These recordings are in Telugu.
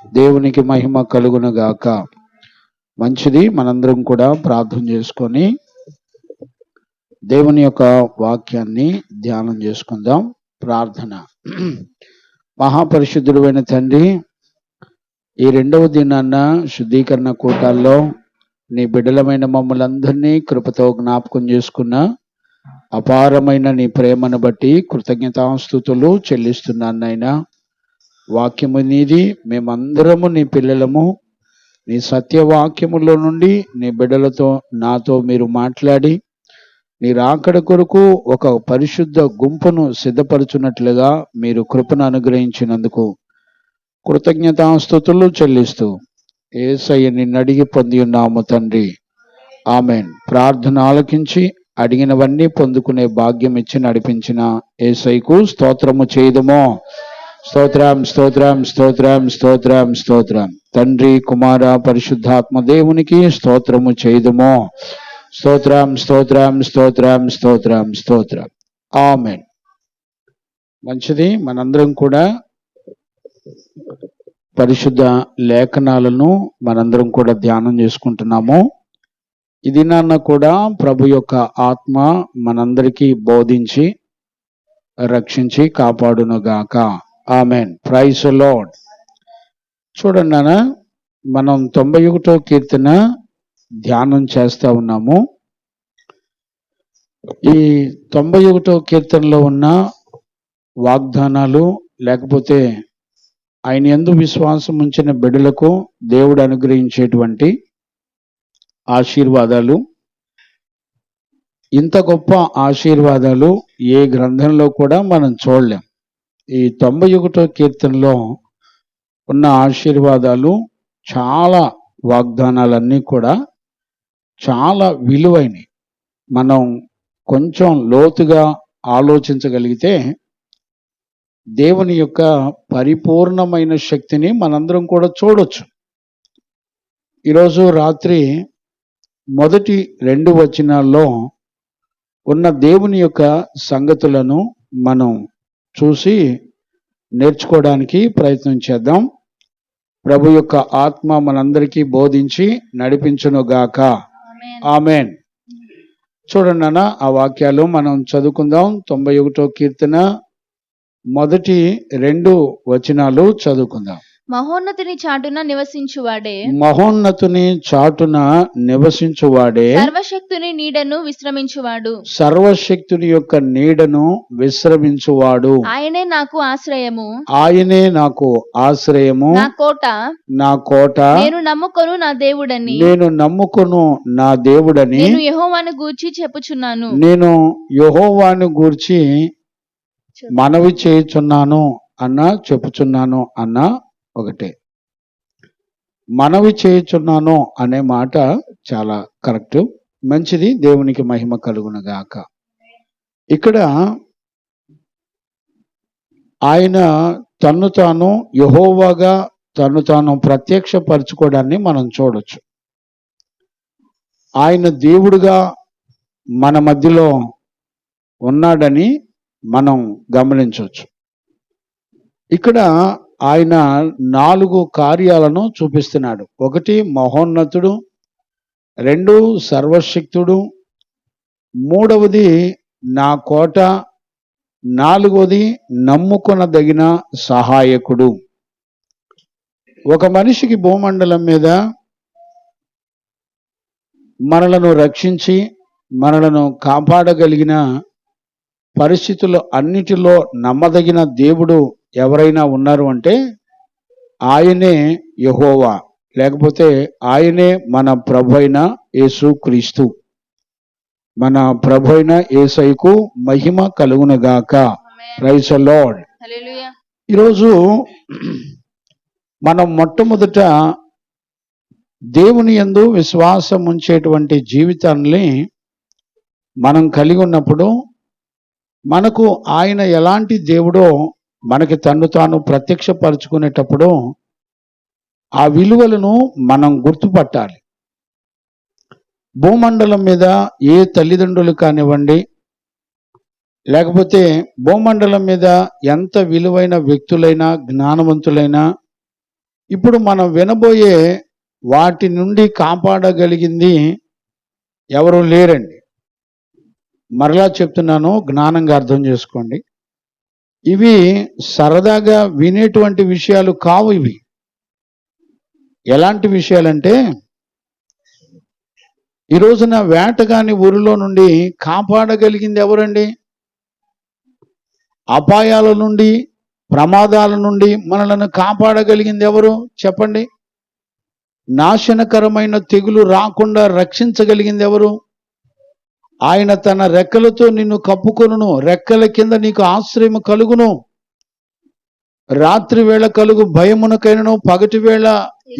దేవునికి మహిమ కలుగును గాక. మంచిది, మనందరం కూడా ప్రార్థన చేసుకొని దేవుని యొక్క వాక్యాన్ని ధ్యానం చేసుకుందాం. ప్రార్థన. మహాపరిశుద్ధుడైన తండ్రి, ఈ రెండవ దినాన్న శుద్ధీకరణ కూటాల్లో నీ బిడ్డలమైన మమ్మల్ని అందరినీ కృపతో జ్ఞాపకం చేసుకున్న అపారమైన నీ ప్రేమను బట్టి కృతజ్ఞతాస్తుతులు చెల్లిస్తున్నాను నాయనా. వాక్యము నీది, మేమందరము నీ పిల్లలము. నీ సత్యవాక్యములో నుండి నీ బిడ్డలతో నాతో మీరు మాట్లాడి నీ రాకడ కొరకు ఒక పరిశుద్ధ గుంపును సిద్ధపరచున్నట్లుగా మీరు కృపను అనుగ్రహించినందుకు కృతజ్ఞతాస్తుతులు చెల్లిస్తూ యేసయ్య నిన్ను అడిగి పొంది ఉన్నాము తండ్రి, ఆమెన్. ప్రార్థన ఆలకించి అడిగినవన్నీ పొందుకునే భాగ్యం ఇచ్చి నడిపించిన యేసయ్యకు స్తోత్రము చేయుదుమో. స్తోత్రం స్తోత్రం స్తోత్రం స్తోత్రం స్తోత్రం. తండ్రి, కుమార, పరిశుద్ధాత్మ దేవునికి స్తోత్రము చేయుదుమో. స్తోత్రం స్తోత్రం స్తోత్రం స్తోత్రం స్తోత్రం. ఆమేన్. మంచిది, మనందరం కూడా పరిశుద్ధ లేఖనాలను మనందరం కూడా ధ్యానం చేసుకుంటున్నాము. ఇది నాన్న కూడా ప్రభు యొక్క ఆత్మ మనందరికీ బోధించి రక్షించి కాపాడునుగాక. ఆమెన్. Praise the lord. చూడండి నాన్న, మనం 91వ కీర్తన ధ్యానం చేస్తా ఉన్నాము. ఈ 91వ కీర్తనలో ఉన్న వాగ్దానాలు, లేకపోతే ఆయన యందు విశ్వాసం ఉంచిన బిడ్డలకు దేవుడు అనుగ్రహించేటువంటి ఆశీర్వాదాలు, ఇంత గొప్ప ఆశీర్వాదాలు ఏ గ్రంథంలో కూడా మనం చూడలేం. ఈ 91వ కీర్తనలో ఉన్న ఆశీర్వాదాలు, చాలా వాగ్దానాలన్నీ కూడా చాలా విలువైనవి. మనం కొంచెం లోతుగా ఆలోచించగలిగితే దేవుని యొక్క పరిపూర్ణమైన శక్తిని మనందరం కూడా చూడొచ్చు. ఈరోజు రాత్రి మొదటి 2 వచనాల్లో ఉన్న దేవుని యొక్క సంగతులను మనం చూసి నేర్చుకోవడానికి ప్రయత్నం చేద్దాం. ప్రభు యొక్క ఆత్మ మనందరికీ బోధించి నడిపించునుగాక. ఆమెన్. చూడండి అన్న, ఆ వాక్యాలు మనం చదువుకుందాం. 91వ కీర్తన మొదటి 2 వచనాలు చదువుకుందాం. మహోన్నతుని చాటున నివసించువాడే, మహోన్నతుని చాటున నివసించువాడే, సర్వశక్తుని నీడను విశ్రమించువాడు, సర్వశక్తుని యొక్క నీడను విశ్రమించువాడు. ఆయనే నాకు ఆశ్రయము, ఆయనే నాకు ఆశ్రయము, నా కోట, నా కోట, నేను నమ్ముకొను నా దేవుడని, నేను నమ్ముకొను నా దేవుడని, నేను యెహోవాను గూర్చి చెప్పుచున్నాను. నేను యెహోవాను గూర్చి మనవి చేయుచున్నాను అన్న, చెప్పుచున్నాను అన్న ఒకటే. మనవి చేయుచున్నాను అనే మాట చాలా కరెక్ట్. మంచిది, దేవునికి మహిమ కలుగునుగాక. ఇక్కడ ఆయన తన్ను తాను యెహోవాగా తన్ను తాను ప్రత్యక్షపరచుకోవడాన్ని మనం చూడొచ్చు. ఆయన దేవుడుగా మన మధ్యలో ఉన్నాడని మనం గమనించవచ్చు. ఇక్కడ ఆయన 4 కార్యాలను చూపిస్తున్నాడు. 1 మహోన్నతుడు, 2 సర్వశక్తుడు, 3వది నా కోట, 4వది నమ్ముకొనదగిన సహాయకుడు. ఒక మనిషికి భూమండలం మీద మనలను రక్షించి మనలను కాపాడగలిగిన పరిస్థితులు అన్నిటిలో నమ్మదగిన దేవుడు ఎవరైనా ఉన్నారు అంటే ఆయనే యెహోవా, లేకపోతే ఆయనే మన ప్రభు అయిన యేసుక్రీస్తు. మన ప్రభు అయిన యేసయ్యకు మహిమ కలుగునుగాక. Praise the Lord. హల్లెలూయా. ఈరోజు మనం మొట్టమొదట దేవుని యందు విశ్వాసం ఉంచేటువంటి జీవితాన్ని మనం కలిగి ఉన్నప్పుడు మనకు ఆయన ఎలాంటి దేవుడో మనకి తన్ను తాను ప్రత్యక్షపరచుకునేటప్పుడు ఆ విలువలను మనం గుర్తుపట్టాలి. భూమండలం మీద ఏ తల్లిదండ్రులు కానివ్వండి, లేకపోతే భూమండలం మీద ఎంత విలువైన వ్యక్తులైనా జ్ఞానవంతులైనా ఇప్పుడు మనం వినబోయే వాటి నుండి కాపాడగలిగింది ఎవరు లేరండి. మరలా చెప్తున్నాను, జ్ఞానంగా అర్థం చేసుకోండి. ఇవి సరదాగా వినేటువంటి విషయాలు కావు. ఇవి ఎలాంటి విషయాలంటే, ఈ రోజున వేటగాని ఊరిలో నుండి కాపాడగలిగింది ఎవరండి? అపాయాల నుండి, ప్రమాదాల నుండి మనలను కాపాడగలిగింది ఎవరు చెప్పండి? నాశనకరమైన తెగులు రాకుండా రక్షించగలిగింది ఎవరు? ఆయన తన రెక్కలతో నిన్ను కప్పుకొనును, రెక్కల కింద నీకు ఆశ్రయము కలుగును. రాత్రి వేళ కలుగు భయమునకైనను, పగటి వేళ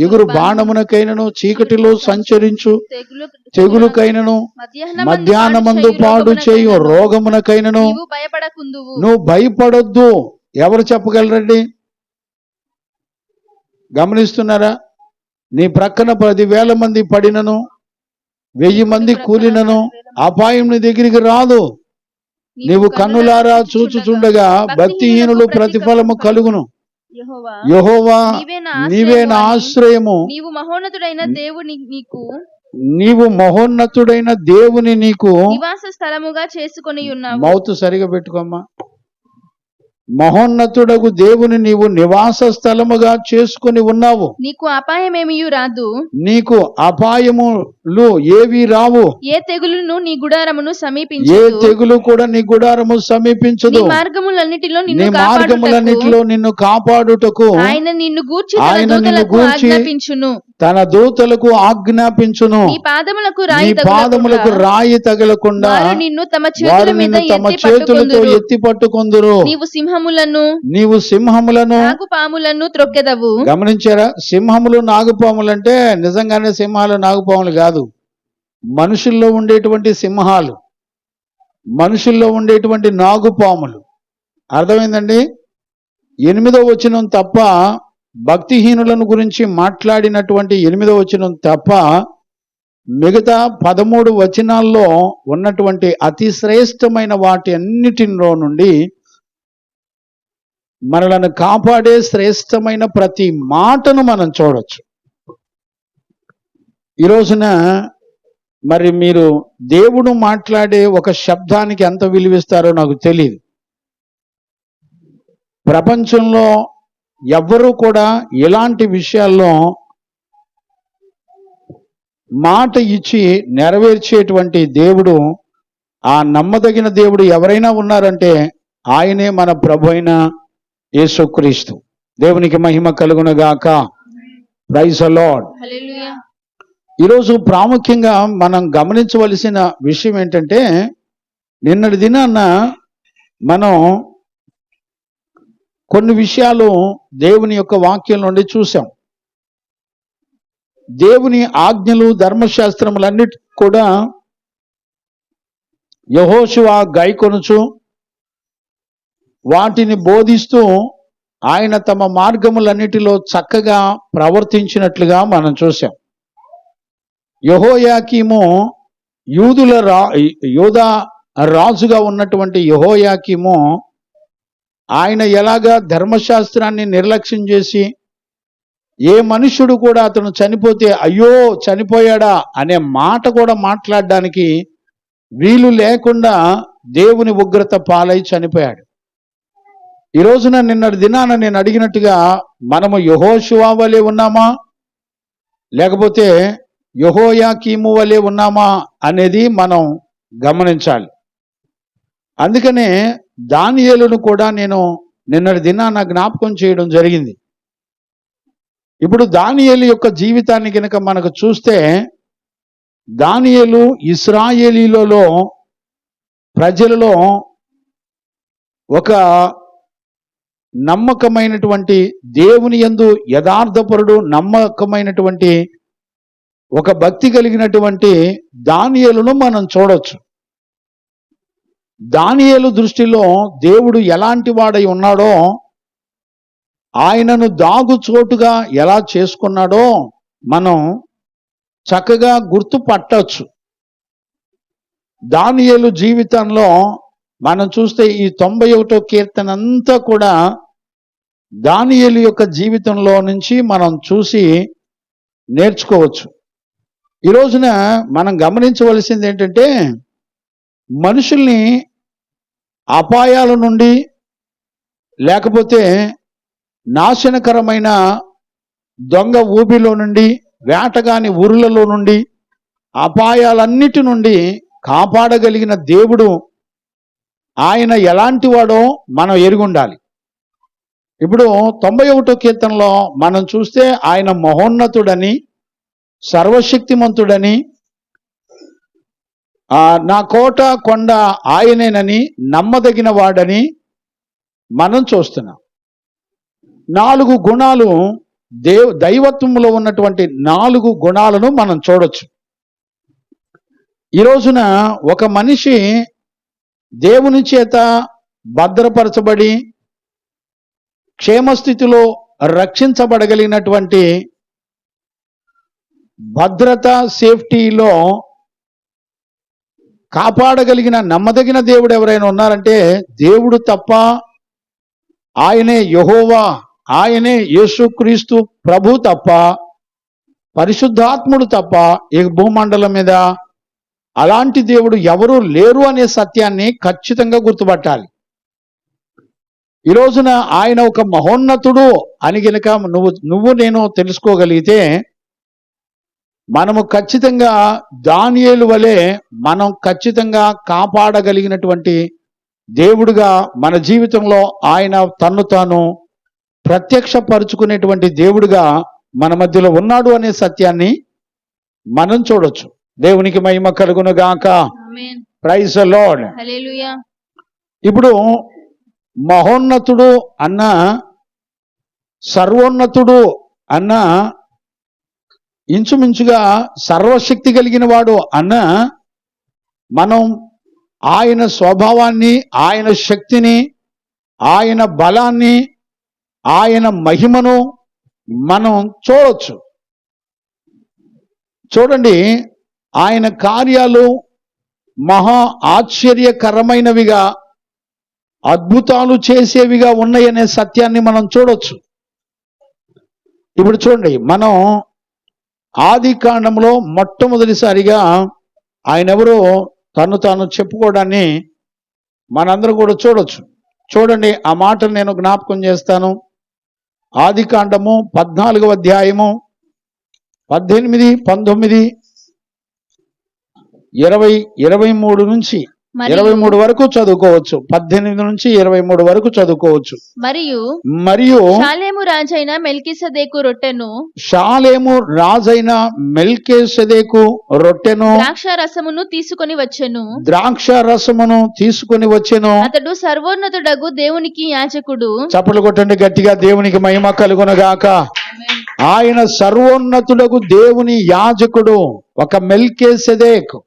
ఎగురు బాణమునకైనను, చీకటిలో సంచరించు తెగులుకైనను, మధ్యాహ్నమందు పాడు చేయు రోగమునకైనను నువ్వు భయపడొద్దు. ఎవరు చెప్పగలరండి? గమనిస్తున్నారా? నీ ప్రక్కన 10,000 మంది పడినను, 1000 మంది కూలినను అపాయం నీ దగ్గరికి రాదు. నీవు కన్నులారా చూచుచుండగా భక్తిహీనులు ప్రతిఫలము కలుగును. యెహోవా నీవే నా ఆశ్రయము, నీవు మహోన్నతుడైన దేవుని నీకు నివాస స్థలముగా చేసుకొని ఉన్నావు. మౌతు సరిగా పెట్టుకోమ్మా. మహోన్నతుడగు దేవుని నీవు నివాస స్థలముగా చేసుకుని ఉన్నావు. నీకు అపాయమేమియు రాదు. నీకు అపాయములు ఏవి రావు. ఏ తెగులును నీ గుడారమును సమీపించదు. ఏ తెగులు కూడా నీ గుడారము సమీపించదు. నీ మార్గములన్నిటిలో నిన్ను కాపాడుటకు ఆయన నిన్ను గూర్చి తన దూతలకు ఆజ్ఞాపించును. నీ పాదములకు రాయి తగలకుండా నిన్ను తమ చేతులతో ఎత్తి పట్టుకొందురు. నీవు సింహములను నాగుపాములను త్రొక్కెదవు. గమనించారా? సింహములు నాగుపాములు అంటే నిజంగానే సింహాలు నాగుపాములు కాదు. మనుషుల్లో ఉండేటువంటి సింహాలు, మనుషుల్లో ఉండేటువంటి నాగుపాములు. అర్థమైందండి? 8వ వచనం తప్ప, భక్తిహీనులను గురించి మాట్లాడినటువంటి 8వ వచనం తప్ప మిగతా 13 వచనాల్లో ఉన్నటువంటి అతి శ్రేష్టమైన వాటి అన్నిటిలో నుండి మనలను కాపాడే శ్రేష్టమైన ప్రతి మాటను మనం చూడొచ్చు. ఈ రోజున మరి మీరు దేవుడు మాట్లాడే ఒక శబ్దానికి ఎంత విలువిస్తారో నాకు తెలియదు. ప్రపంచంలో ఎవ్వరూ కూడా ఇలాంటి విషయాల్లో మాట ఇచ్చి నెరవేర్చేటువంటి దేవుడు, ఆ నమ్మదగిన దేవుడు ఎవరైనా ఉన్నారంటే ఆయనే మన ప్రభు అయిన యేసుక్రీస్తు. దేవునికి మహిమ కలుగునుగాక. Praise the Lord. హల్లెలూయా. ఈరోజు ప్రాముఖ్యంగా మనం గమనించవలసిన విషయం ఏంటంటే, నిన్నటి దినాన్న మనం కొన్ని విషయాలు దేవుని యొక్క వాక్యం నుండి చూసాం. దేవుని ఆజ్ఞలు, ధర్మశాస్త్రములన్నిటి కూడా యెహోషువ గైకొనుచు వాటిని బోధిస్తూ ఆయన తమ మార్గములన్నిటిలో చక్కగా ప్రవర్తించినట్లుగా మనం చూసాం. యెహోయాకీము యూదా రాజుగా ఉన్నటువంటి యెహోయాకీము ఆయన ఎలాగా ధర్మశాస్త్రాన్ని నిర్లక్ష్యం చేసి, ఏ మనుష్యుడు కూడా అతను చనిపోతే అయ్యో చనిపోయాడా అనే మాట కూడా మాట్లాడడానికి వీలు లేకుండా దేవుని ఉగ్రత పాలై చనిపోయాడు. ఈ రోజున నిన్నటి దినాన నేను అడిగినట్టుగా మనము యెహోషువ వలె ఉన్నామా, లేకపోతే యెహోయాకీము వలె ఉన్నామా అనేది మనం గమనించాలి. అందుకనే దానియేలును కూడా నేను నిన్నటి దినాన జ్ఞాపకం చేయడం జరిగింది. ఇప్పుడు దానియేలు యొక్క జీవితాన్ని కనుక మనకు చూస్తే, దానియేలు ఇశ్రాయేలీలలో ప్రజలలో ఒక నమ్మకమైనటువంటి, దేవుని యందు యథార్థపరుడు, నమ్మకమైనటువంటి ఒక భక్తి కలిగినటువంటి దానియేలును మనం చూడొచ్చు. దానియేలు దృష్టిలో దేవుడు ఎలాంటి వాడై ఉన్నాడో, ఆయనను దాగుచోటుగా ఎలా చేసుకున్నాడో మనం చక్కగా గుర్తుపట్టచ్చు. దానియేలు జీవితంలో మనం చూస్తే ఈ 91వ కీర్తన అంతా కూడా దానియేలు యొక్క జీవితంలో నుంచి మనం చూసి నేర్చుకోవచ్చు. ఈ రోజున మనం గమనించవలసింది ఏంటంటే, మనుషుల్ని అపాయాల నుండి లేకపోతే నాశనకరమైన దొంగ ఊబిలో నుండి, వేటగాని ఊర్లలో నుండి, అపాయాలన్నిటి నుండి కాపాడగలిగిన దేవుడు ఆయన ఎలాంటి వాడో మనం ఎరుగుండాలి. ఇప్పుడు 91వ కీర్తనలో మనం చూస్తే ఆయన మహోన్నతుడని, సర్వశక్తిమంతుడని, నా కోట కొండ ఆయనేనని, నమ్మదగిన వాడని మనం చూస్తున్నాం. 4 గుణాలు, దైవత్వంలో ఉన్నటువంటి 4 గుణాలను మనం చూడొచ్చు. ఈ రోజున ఒక మనిషి దేవుని చేత భద్రపరచబడి క్షేమస్థితిలో రక్షించబడగలిగినటువంటి భద్రత, సేఫ్టీలో కాపాడగలిగిన నమ్మదగిన దేవుడు ఎవరైనా ఉన్నారంటే దేవుడు తప్ప, ఆయనే యెహోవా, ఆయనే యేసుక్రీస్తు ప్రభు తప్ప, పరిశుద్ధాత్ముడు తప్ప ఈ భూమండలం మీద అలాంటి దేవుడు ఎవరు లేరు అనే సత్యాన్ని ఖచ్చితంగా గుర్తుపట్టాలి. ఈ రోజున ఆయన ఒక మహోన్నతుడు అని గనుక నువ్వు నేను తెలుసుకోగలిగితే, మనము ఖచ్చితంగా దానియేలు వలె మనం ఖచ్చితంగా కాపాడగలిగినటువంటి దేవుడుగా మన జీవితంలో ఆయన తన్ను తాను ప్రత్యక్షపరుచుకునేటువంటి దేవుడుగా మన మధ్యలో ఉన్నాడు అనే సత్యాన్ని మనం చూడొచ్చు. దేవునికి మహిమ కలుగును గాక. Amen. Praise the Lord. Hallelujah. ఇప్పుడు మహోన్నతుడు అన్న, సర్వోన్నతుడు అన్న, ఇంచుమించుగా సర్వశక్తి కలిగిన వాడు అన్న, మనం ఆయన స్వభావాన్ని, ఆయన శక్తిని, ఆయన బలాన్ని, ఆయన మహిమను మనం చూడొచ్చు. చూడండి, ఆయన కార్యాలు మహా ఆశ్చర్యకరమైనవిగా, అద్భుతాలు చేసేవిగా ఉన్నాయనే సత్యాన్ని మనం చూడొచ్చు. ఇప్పుడు చూడండి, మనం ఆది కాండంలో మొట్టమొదటిసారిగా ఆయన ఎవరో తను తాను చెప్పుకోవడాన్ని మనందరం కూడా చూడొచ్చు. చూడండి, ఆ మాటలు నేను జ్ఞాపకం చేస్తాను. ఆది కాండము 14వ అధ్యాయము 18, 19, 20, 23 నుంచి 23 వరకు చదువుకోవచ్చు. 18 నుంచి 23 వరకు చదువుకోవచ్చు. మరియు షాలేము రాజైన మెల్కీసెదెకు రొట్టెను ద్రాక్షారసమును తీసుకొని వచ్చెను. అతడు సర్వోన్నతుడగు దేవునికి యాజకుడు. చప్పట్లు కొట్టండి గట్టిగా, దేవునికి మహిమ కలుగును గాక. ఆయన సర్వోన్నతుడగు దేవుని యాజకుడు, ఒక మెల్కీసెదెకు.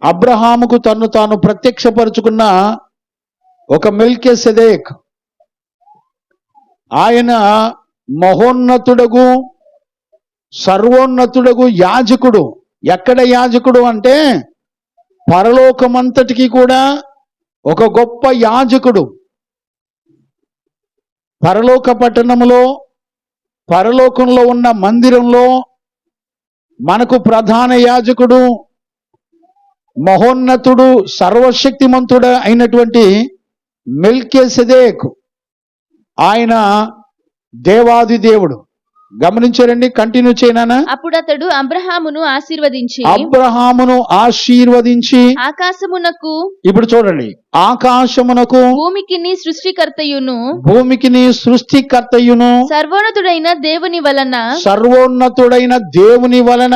అబ్రహాముకు తన్ను తాను ప్రత్యక్షపరుచుకున్న ఒక మెల్కీసెదెకు. ఆయన మహోన్నతుడగు, సర్వోన్నతుడగు యాజకుడు. ఎక్కడ యాజకుడు అంటే పరలోకమంతటికి కూడా ఒక గొప్ప యాజకుడు. పరలోక పట్టణములో, పరలోకంలో ఉన్న మందిరంలో మనకు ప్రధాన యాజకుడు, మహోన్నతుడు, సర్వశక్తిమంతుడు అయినటువంటి మెల్కీసెదెకు. ఆయన దేవాది దేవుడు. గమనించారండి, కంటిన్యూ చేయనా? అప్పుడు అతడు అబ్రహామును ఆశీర్వదించి ఆకాశమునకు, ఇప్పుడు చూడండి, ఆకాశమునకు, భూమికిని సృష్టికర్తయును సర్వోన్నతుడైన దేవుని వలన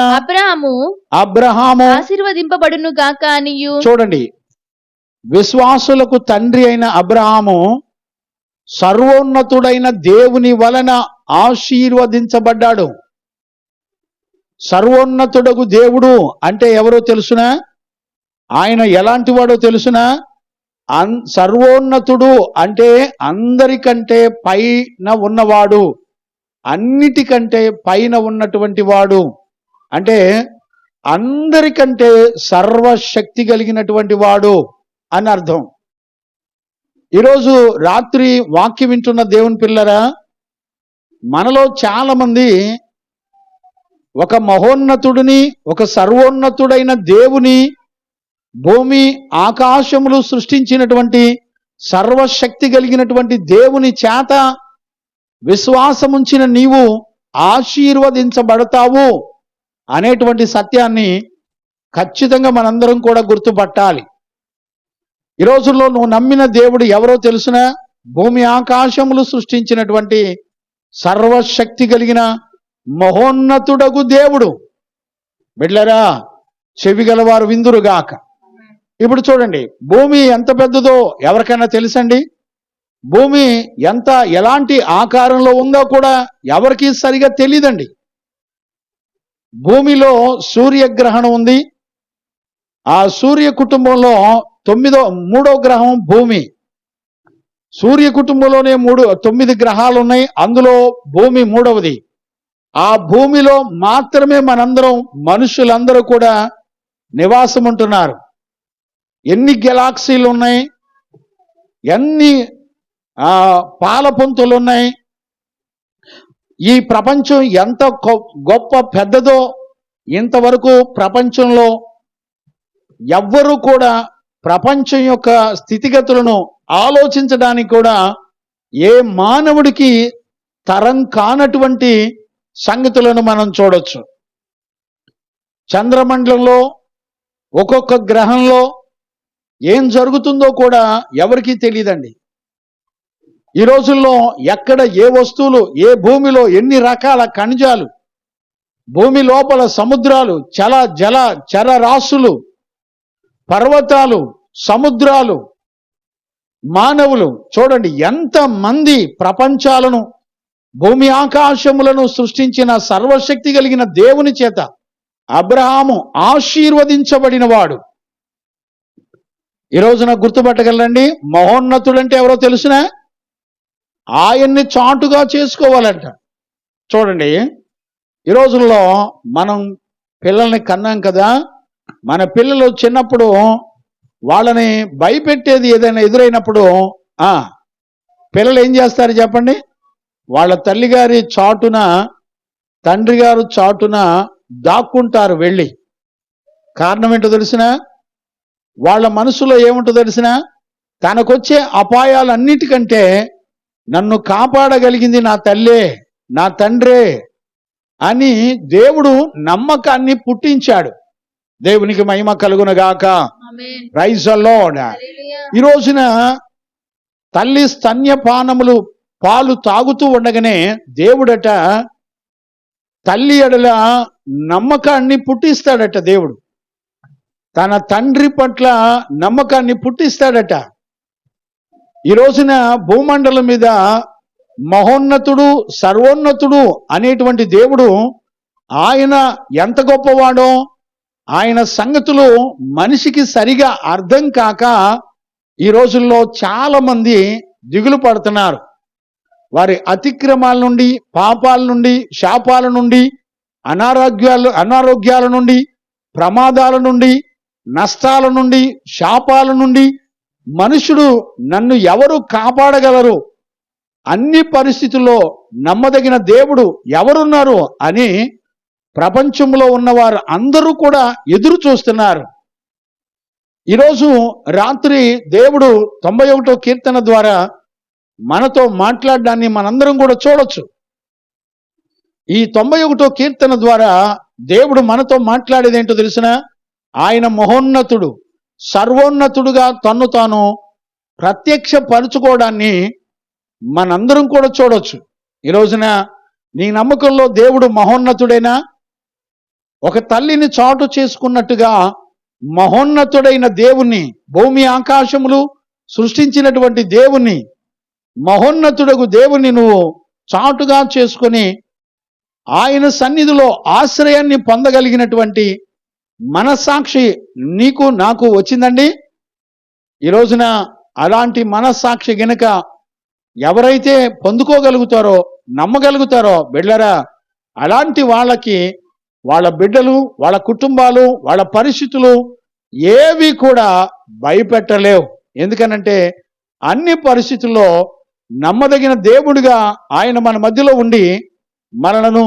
అబ్రహాము ఆశీర్వదింపబడును గాక అనియు. చూడండి, విశ్వాసులకు తండ్రి అయిన అబ్రహాము సర్వోన్నతుడైన దేవుని వలన ఆశీర్వదించబడ్డాడు. సర్వోన్నతుడగు దేవుడు అంటే ఎవరో తెలుసునా? ఆయన ఎలాంటి వాడో తెలుసునా? సర్వోన్నతుడు అంటే అందరికంటే పైన ఉన్నవాడు, అన్నిటికంటే పైన ఉన్నటువంటి వాడు. అంటే అందరికంటే సర్వశక్తి కలిగినటువంటి వాడు అని అర్థం. ఈరోజు రాత్రి వాక్యం వింటున్న దేవుని పిల్లరా, మనలో చాలా మంది ఒక మహోన్నతుడిని, ఒక సర్వోన్నతుడైన దేవుని, భూమి ఆకాశములు సృష్టించినటువంటి సర్వశక్తి కలిగినటువంటి దేవుని చేత విశ్వాసముంచిన నీవు ఆశీర్వదించబడతావు అనేటువంటి సత్యాన్ని ఖచ్చితంగా మనందరం కూడా గుర్తుపట్టాలి. ఈ రోజుల్లో నువ్వు నమ్మిన దేవుడు ఎవరో తెలుసునా? భూమి ఆకాశములు సృష్టించినటువంటి సర్వశక్తి కలిగిన మహోన్నతుడగు దేవుడు. బిడ్డలారా, చెవి గలవారు విందురుగాక. ఇప్పుడు చూడండి, భూమి ఎంత పెద్దదో ఎవరికైనా తెలుసండి? భూమి ఎలాంటి ఆకారంలో ఉందో కూడా ఎవరికి సరిగా తెలియదండి. భూమిలో సూర్యగ్రహణం ఉంది. ఆ సూర్య కుటుంబంలో మూడో గ్రహం భూమి. సూర్య కుటుంబంలోనే 9 గ్రహాలు ఉన్నాయి, అందులో భూమి మూడవది. ఆ భూమిలో మాత్రమే మనందరం, మనుషులందరూ కూడా నివాసం ఉంటున్నారు. ఎన్ని గెలాక్సీలు ఉన్నాయి, ఎన్ని పాలపుంతలు ఉన్నాయి. ఈ ప్రపంచం ఎంత గొప్ప పెద్దదో ఇంతవరకు ప్రపంచంలో ఎవ్వరూ కూడా ప్రపంచం యొక్క స్థితిగతులను ఆలోచించడానికి కూడా ఏ మానవుడికి తరం కానటువంటి సంగతులను మనం చూడొచ్చు. చంద్రమండలంలో ఒక్కొక్క గ్రహంలో ఏం జరుగుతుందో కూడా ఎవరికీ తెలియదండి. ఈ రోజుల్లో ఎక్కడ ఏ వస్తువులు, ఏ భూమిలో ఎన్ని రకాల ఖనిజాలు, భూమి లోపల సముద్రాలు, జల చరరాశులు, పర్వతాలు, సముద్రాలు, మానవులు, చూడండి ఎంతమంది ప్రపంచాలను, భూమి ఆకాశములను సృష్టించిన సర్వశక్తి కలిగిన దేవుని చేత అబ్రహాము ఆశీర్వదించబడిన వాడు. ఈ రోజున గుర్తుపట్టగలండి, మహోన్నతుడంటే ఎవరో తెలుసునా? ఆయన్ని చాటుగా చేసుకోవాలంట. చూడండి, ఈ రోజుల్లో మనం పిల్లల్ని కన్నాం కదా, మన పిల్లలు చిన్నప్పుడు వాళ్ళని భయపెట్టేది ఏదైనా ఎదురైనప్పుడు పిల్లలు ఏం చేస్తారు చెప్పండి? వాళ్ళ తల్లిగారి చాటున, తండ్రి గారు చాటున దాక్కుంటారు వెళ్ళి. కారణం ఏంటో తెలిసినా? వాళ్ళ మనసులో ఏముంటో తెలిసినా? తనకొచ్చే అపాయాలన్నిటికంటే నన్ను కాపాడగలిగింది నా తల్లే, నా తండ్రే అని దేవుడు నమ్మకాన్ని పుట్టించాడు. దేవునికి మహిమ కలుగునగాక. Praise the Lord. ఈ రోజున తల్లి స్తన్యపానములు, పాలు తాగుతూ ఉండగానే దేవుడట తల్లి ఎడల నమ్మకాన్ని పుట్టిస్తాడట. దేవుడు తన తండ్రి పట్ల నమ్మకాన్ని పుట్టిస్తాడట. ఈ రోజున భూమండలం మీద మహోన్నతుడు, సర్వోన్నతుడు అనేటువంటి దేవుడు, ఆయన ఎంత గొప్పవాడో ఆయన సంగతులు మనిషికి సరిగా అర్థం కాక ఈ రోజుల్లో చాలా మంది దిగులు పడుతున్నారు. వారి అతిక్రమాల నుండి, పాపాల నుండి, శాపాల నుండి, అనారోగ్యాల నుండి, ప్రమాదాల నుండి, నష్టాల నుండి, శాపాల నుండి మనుషుడు నన్ను ఎవరు కాపాడగలరు, అన్ని పరిస్థితుల్లో నమ్మదగిన దేవుడు ఎవరున్నారు అని ప్రపంచంలో ఉన్నవారు అందరూ కూడా ఎదురు చూస్తున్నారు. ఈరోజు రాత్రి దేవుడు 91వ కీర్తన ద్వారా మనతో మాట్లాడడాన్ని మనందరం కూడా చూడొచ్చు. ఈ 91వ కీర్తన ద్వారా దేవుడు మనతో మాట్లాడేది ఏంటో తెలిసిన? ఆయన మహోన్నతుడు, సర్వోన్నతుడుగా తన్ను తాను ప్రత్యక్షపరుచుకోవడాన్ని మనందరం కూడా చూడొచ్చు. ఈ రోజున నీ నమ్మకంలో దేవుడు మహోన్నతుడైనా? ఒక తల్లిని చాటు చేసుకున్నట్టుగా మహోన్నతుడైన దేవుణ్ణి, భూమి ఆకాశములు సృష్టించినటువంటి దేవుణ్ణి, మహోన్నతుడగు దేవుణ్ణి నువ్వు చాటుగా చేసుకొని ఆయన సన్నిధిలో ఆశ్రయాన్ని పొందగలిగినటువంటి మనస్సాక్షి నీకు నాకు వచ్చిందండి. ఈ రోజున అలాంటి మనస్సాక్షి గనుక ఎవరైతే పొందుకోగలుగుతారో, నమ్మగలుగుతారో బిడ్డలారా, అలాంటి వాళ్ళకి వాళ్ళ బిడ్డలు, వాళ్ళ కుటుంబాలు, వాళ్ళ పరిస్థితులు ఏవి కూడా భయపెట్టలేవు. ఎందుకనంటే అన్ని పరిస్థితుల్లో నమ్మదగిన దేవుడిగా ఆయన మన మధ్యలో ఉండి మనలను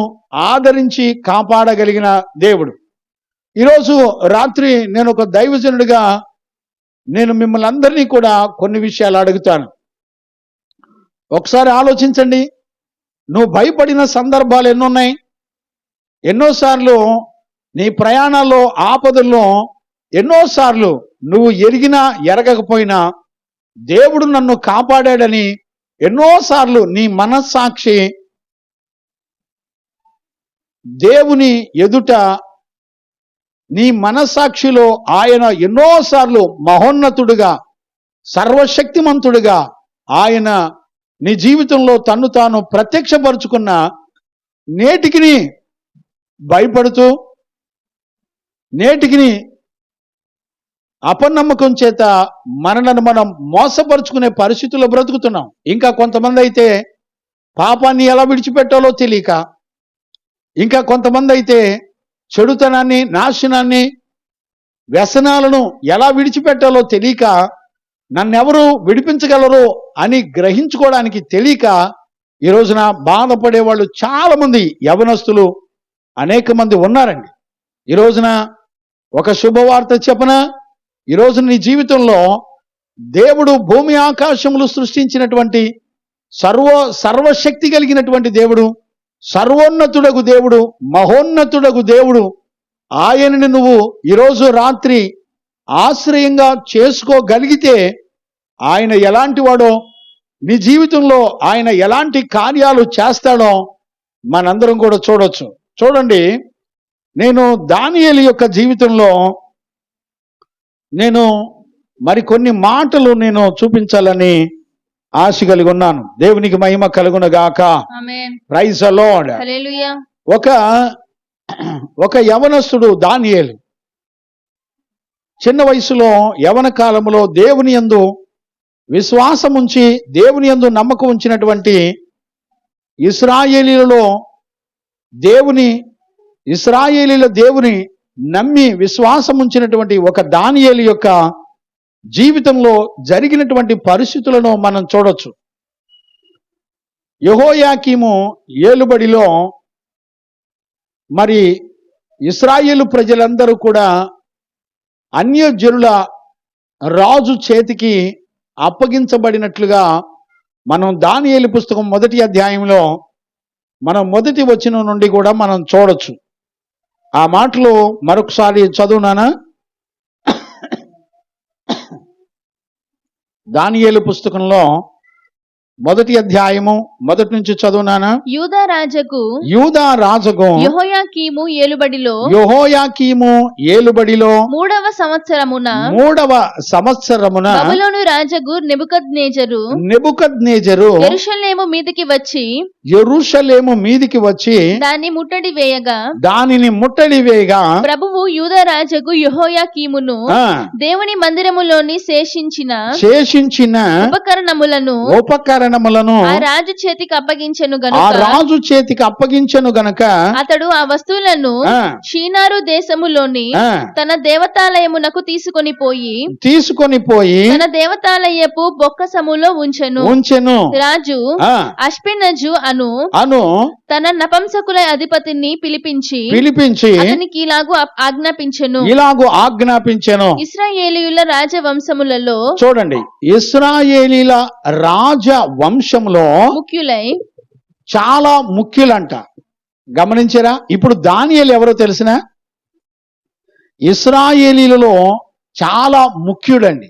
ఆదరించి కాపాడగలిగిన దేవుడు. ఈరోజు రాత్రి నేను ఒక దైవజనుడిగా నేను మిమ్మల్ని అందరినీ కూడా కొన్ని విషయాలు అడుగుతాను. ఒకసారి ఆలోచించండి, నువ్వు భయపడిన సందర్భాలు ఎన్నున్నాయి? ఎన్నోసార్లు నీ ప్రయాణాల్లో ఆపదల్లో ఎన్నోసార్లు నువ్వు ఎరిగినా ఎరగకపోయినా దేవుడు నన్ను కాపాడాడని ఎన్నోసార్లు నీ మనస్సాక్షి దేవుని ఎదుట నీ మనస్సాక్షిలో ఆయన ఎన్నోసార్లు మహోన్నతుడుగా సర్వశక్తిమంతుడుగా ఆయన నీ జీవితంలో తన్ను తాను ప్రత్యక్షపరుచుకున్న నేటికి భయపడుతూ నేటికి అపనమ్మకం చేత మనలను మనం మోసపరుచుకునే పరిస్థితుల్లో బ్రతుకుతున్నాం. ఇంకా కొంతమంది అయితే పాపాన్ని ఎలా విడిచిపెట్టాలో తెలియక, ఇంకా కొంతమంది అయితే చెడుతనాన్ని, నాశనాన్ని, వ్యసనాలను ఎలా విడిచిపెట్టాలో తెలియక, నన్నెవరు విడిపించగలరు అని గ్రహించుకోవడానికి తెలియక ఈ రోజున బాధపడే వాళ్ళు చాలా మంది యవనస్తులు అనేక మంది ఉన్నారండి. ఈ రోజున ఒక శుభవార్త చెప్పనా? ఈ రోజు నీ జీవితంలో దేవుడు భూమి ఆకాశములు సృష్టించినటువంటి సర్వశక్తి కలిగినటువంటి దేవుడు, సర్వోన్నతుడగు దేవుడు, మహోన్నతుడగు దేవుడు, ఆయనని నువ్వు ఈరోజు రాత్రి ఆశ్రయంగా చేసుకోగలిగితే ఆయన ఎలాంటి వాడో, నీ జీవితంలో ఆయన ఎలాంటి కార్యాలు చేస్తాడో మనందరం కూడా చూడొచ్చు. చూడండి, నేను దానియేలు యొక్క జీవితంలో నేను మరికొన్ని మాటలు నేను చూపించాలని ఆశ కలిగి ఉన్నాను. దేవునికి మహిమ కలుగును గాక. Praise the Lord. హల్లెలూయా. ఒక యవనస్తుడు దానియేలు చిన్న వయసులో యవన కాలంలో దేవుని యందు విశ్వాసం ఉంచి దేవుని యందు నమ్మకం ఉంచినటువంటి ఇశ్రాయేలీయులలో దేవుని నమ్మి విశ్వాసం ఉంచినటువంటి ఒక దానియేలు యొక్క జీవితంలో జరిగినటువంటి పరిస్థితులను మనం చూడొచ్చు. యెహోయాకీము ఏలుబడిలో మరి ఇశ్రాయేలు ప్రజలందరూ కూడా అన్యజనుల రాజు చేతికి అప్పగించబడినట్లుగా మనం దానియేలు పుస్తకం 1వ అధ్యాయంలో మనం 1వ వచనం నుండి కూడా మనం చూడొచ్చు. ఆ మాటలు మరొకసారి చదువునానా? దానియేలు పుస్తకంలో 1వ అధ్యాయము 1 నుంచి చదువునానా? యూదా రాజుకు యెహోయాకీము ఏలుబడిలో 3వ సంవత్సరమున బబులోను రాజుకు నెబుకద్నెజరు యెరూషలేము మీదికి వచ్చి దానిని ముట్టడి వేయగా ప్రభువు యూదా రాజుకు యెహోయాకీమును దేవుని మందిరములోని శేషించిన ఉపకరణములను ఆ రాజు చేతికి అప్పగించెను గనుక అతడు ఆ వస్తువులను షీనారు దేశములోని తన దేవతాలయమునకు తీసుకొని పోయి తన దేవతాలయపు బొక్కసములో ఉంచెను. రాజు అష్పెనజు అను తన నపంసకుల అధిపతిని పిలిపించి అతనికి ఇలాగు ఆజ్ఞాపించెను. ఇశ్రాయేలీయుల రాజవంశములలో చూడండి, ఇశ్రాయేలీల రాజవంశంలో చాలా ముఖ్యులంట. గమనించారా? ఇప్పుడు దానియేలు ఎవరో తెలిసిన? ఇశ్రాయేలీలలో చాలా ముఖ్యుడండి.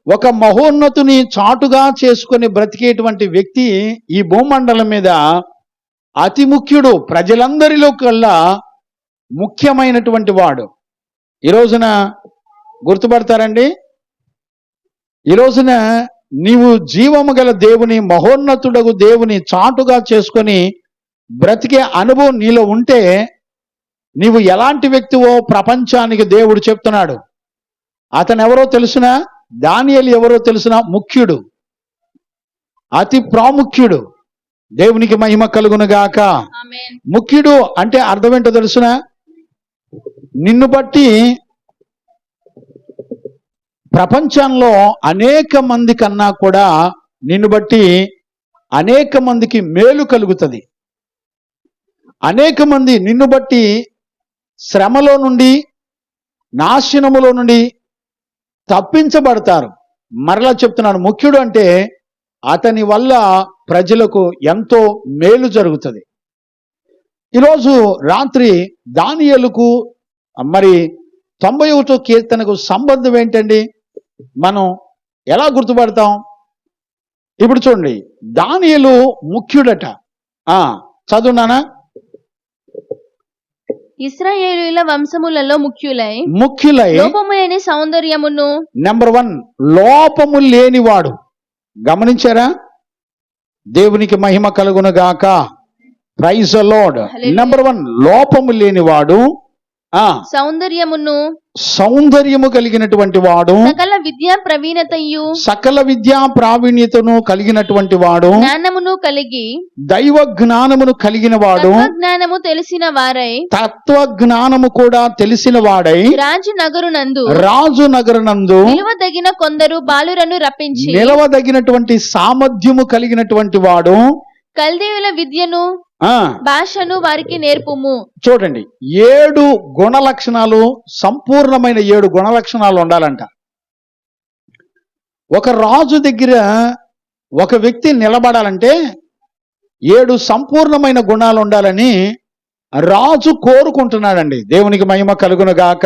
ఒక మహోన్నతుని చాటుగా చేసుకొని బ్రతికేటువంటి వ్యక్తి ఈ భూమండలం మీద అతి ముఖ్యుడు, ప్రజలందరిలో కల్లా ముఖ్యమైనటువంటి వాడు. ఈ రోజున గుర్తుపడతారండి, ఈ రోజున నీవు జీవము గల దేవుని, మహోన్నతుడగు దేవుని చాటుగా చేసుకొని బ్రతికే అనుభవం నీలో ఉంటే నీవు ఎలాంటి వ్యక్తివో ప్రపంచానికి దేవుడు చెప్తున్నాడు. అతను ఎవరో తెలుసునా? దానియేలు ఎవరో తెలుసునా? ముఖ్యుడు, అతి ప్రాముఖ్యుడు. దేవునికి మహిమ కలుగును గాక. ముఖ్యుడు అంటే అర్థం ఏంటో తెలుసునా? నిన్ను బట్టి ప్రపంచంలో అనేక మంది కన్నా కూడా నిన్ను బట్టి అనేక మందికి మేలు కలుగుతుంది. అనేక మంది నిన్ను బట్టి శ్రమలో నుండి, నాశనములో నుండి తప్పించబడతారు. మరలా చెప్తున్నాను, ముఖ్యుడు అంటే అతని వల్ల ప్రజలకు ఎంతో మేలు జరుగుతుంది. ఈరోజు రాత్రి దానియేలుకు మరి 91వ కీర్తనకు సంబంధం ఏంటండి? మనం ఎలా గుర్తుపడతాం? ఇప్పుడు చూడండి, దానియేలు ముఖ్యుడట. చదువునానా? ఇశ్రాయేలీయుల వంశములలో ముఖ్యులై లోపము లేని సౌందర్యమును. నెంబర్ 1, లోపము లేనివాడు. గమనించారా? దేవునికి మహిమ కలుగును గాక. Praise the lord. నెంబర్ 1, లోపము లేనివాడు, సౌందర్యము కలిగినటువంటి వాడు, సకల విద్యా ప్రావీణ్యతను కలిగినటువంటి వాడు, జ్ఞానమును కలిగి దైవ జ్ఞానమును కలిగిన వాడు, జ్ఞానము తెలిసిన వారై, తత్వ జ్ఞానము కూడా తెలిసిన వాడై, రాజు నగరునందు నిలవదగిన కొందరు బాలురను రప్పించి, నిలవదగినటువంటి సామర్థ్యము కలిగినటువంటి వాడు, కల్దీయుల విద్యను భాషను వారికి నేర్పుము. చూడండి, 7 గుణ లక్షణాలు, సంపూర్ణమైన 7 గుణ లక్షణాలు ఉండాలంట. ఒక రాజు దగ్గర ఒక వ్యక్తి నిలబడాలంటే 7 సంపూర్ణమైన గుణాలు ఉండాలని రాజు కోరుకుంటున్నాడండి. దేవునికి మహిమ కలుగును గాక.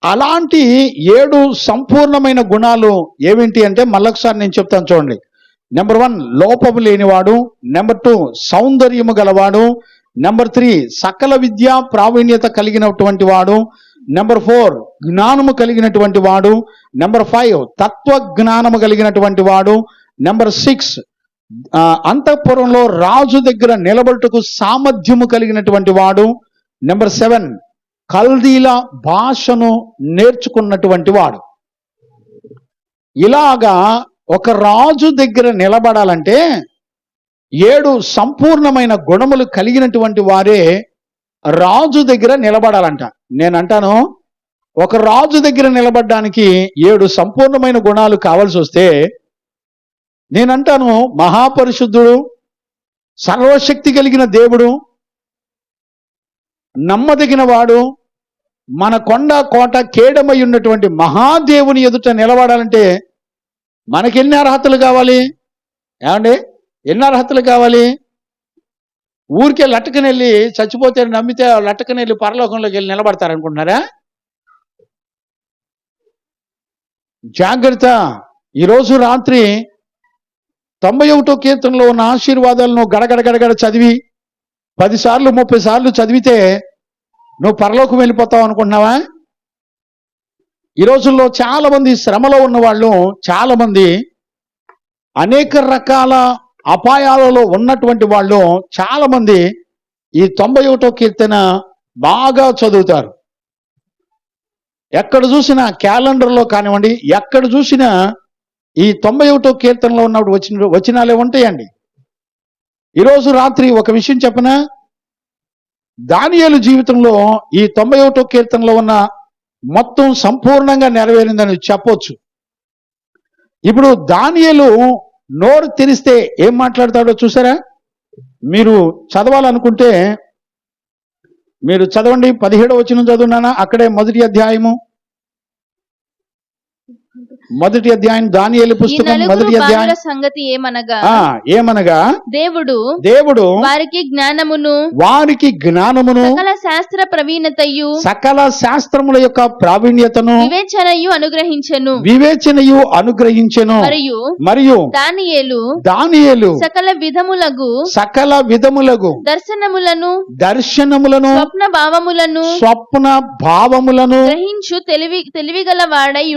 అలాంటి 7 సంపూర్ణమైన గుణాలు ఏమిటి అంటే మళ్ళొకసారి నేను చెప్తాను చూడండి. నెంబర్ 1, లోపము లేనివాడు. నెంబర్ 2, సౌందర్యము గలవాడు. నెంబర్ 3, సకల విద్యా ప్రావీణ్యత కలిగినటువంటి వాడు. నెంబర్ 4, జ్ఞానము కలిగినటువంటి వాడు. నెంబర్ 5, తత్వ జ్ఞానము కలిగినటువంటి వాడు. నెంబర్ 6, అంతఃపురంలో రాజు దగ్గర నిలబడుటకు సామర్థ్యము కలిగినటువంటి వాడు. నెంబర్ 7, కల్దీల భాషను నేర్చుకున్నటువంటి వాడు. ఇలాగా ఒక రాజు దగ్గర నిలబడాలంటే 7 సంపూర్ణమైన గుణములు కలిగినటువంటి వారే రాజు దగ్గర నిలబడాలంట. నేనంటాను, ఒక రాజు దగ్గర నిలబడడానికి 7 సంపూర్ణమైన గుణాలు కావాల్సి వస్తే, నేనంటాను మహాపరిశుద్ధుడు, సర్వశక్తి కలిగిన దేవుడు, నమ్మదగిన వాడు, మన కొండ కోట కేడమై ఉన్నటువంటి మహాదేవుని ఎదుట నిలబడాలంటే మనకెన్ని అర్హతలు కావాలి? ఏమండి, ఎన్ని అర్హతలు కావాలి? ఊరికే లట్టకనెళ్ళి చచ్చిపోతే నమ్మితే లట్టకనెళ్ళి పరలోకంలోకి వెళ్ళి నిలబడతారనుకుంటున్నారా? జాగ్రత్త. ఈరోజు రాత్రి 91వ కీర్తనలో ఉన్న ఆశీర్వాదాలను గడగడ చదివి 10 సార్లు 30 సార్లు చదివితే నువ్వు పరలోకం వెళ్ళిపోతావు అనుకుంటున్నావా? ఈ రోజుల్లో చాలా మంది శ్రమలో ఉన్న వాళ్ళు, చాలా మంది అనేక రకాల అపాయాలలో ఉన్నటువంటి వాళ్ళు చాలా మంది ఈ 91వ కీర్తన బాగా చదువుతారు. ఎక్కడ చూసినా క్యాలెండర్లో కానివ్వండి, ఎక్కడ చూసినా ఈ 91వ కీర్తనలో ఉన్నప్పుడు వచనాలే ఉంటాయండి. ఈరోజు రాత్రి ఒక విషయం చెప్పనా? దానియేలు జీవితంలో ఈ 91వ కీర్తనలో ఉన్న మొత్తం సంపూర్ణంగా నెరవేరిందని చెప్పొచ్చు. ఇప్పుడు దానియేలు నోరు తెరిస్తే ఏం మాట్లాడతాడో చూసారా? మీరు చదవాలనుకుంటే మీరు చదవండి. 17వ వచనం చదువునానా? అక్కడే మొదటి అధ్యాయం దానియేలు పుస్తకం మొదటి అధ్యాయం. సంగతి ఏమనగా దేవుడు వారికి జ్ఞానమును సకల శాస్త్ర ప్రవీణతయు, సకల శాస్త్రముల యొక్క ప్రావీణ్యతను, వివేచనయు అనుగ్రహించెను. మరియు దానియేలు సకల విధములగు దర్శనములను స్వప్న భావములను గ్రహించు తెలివి గలవాడై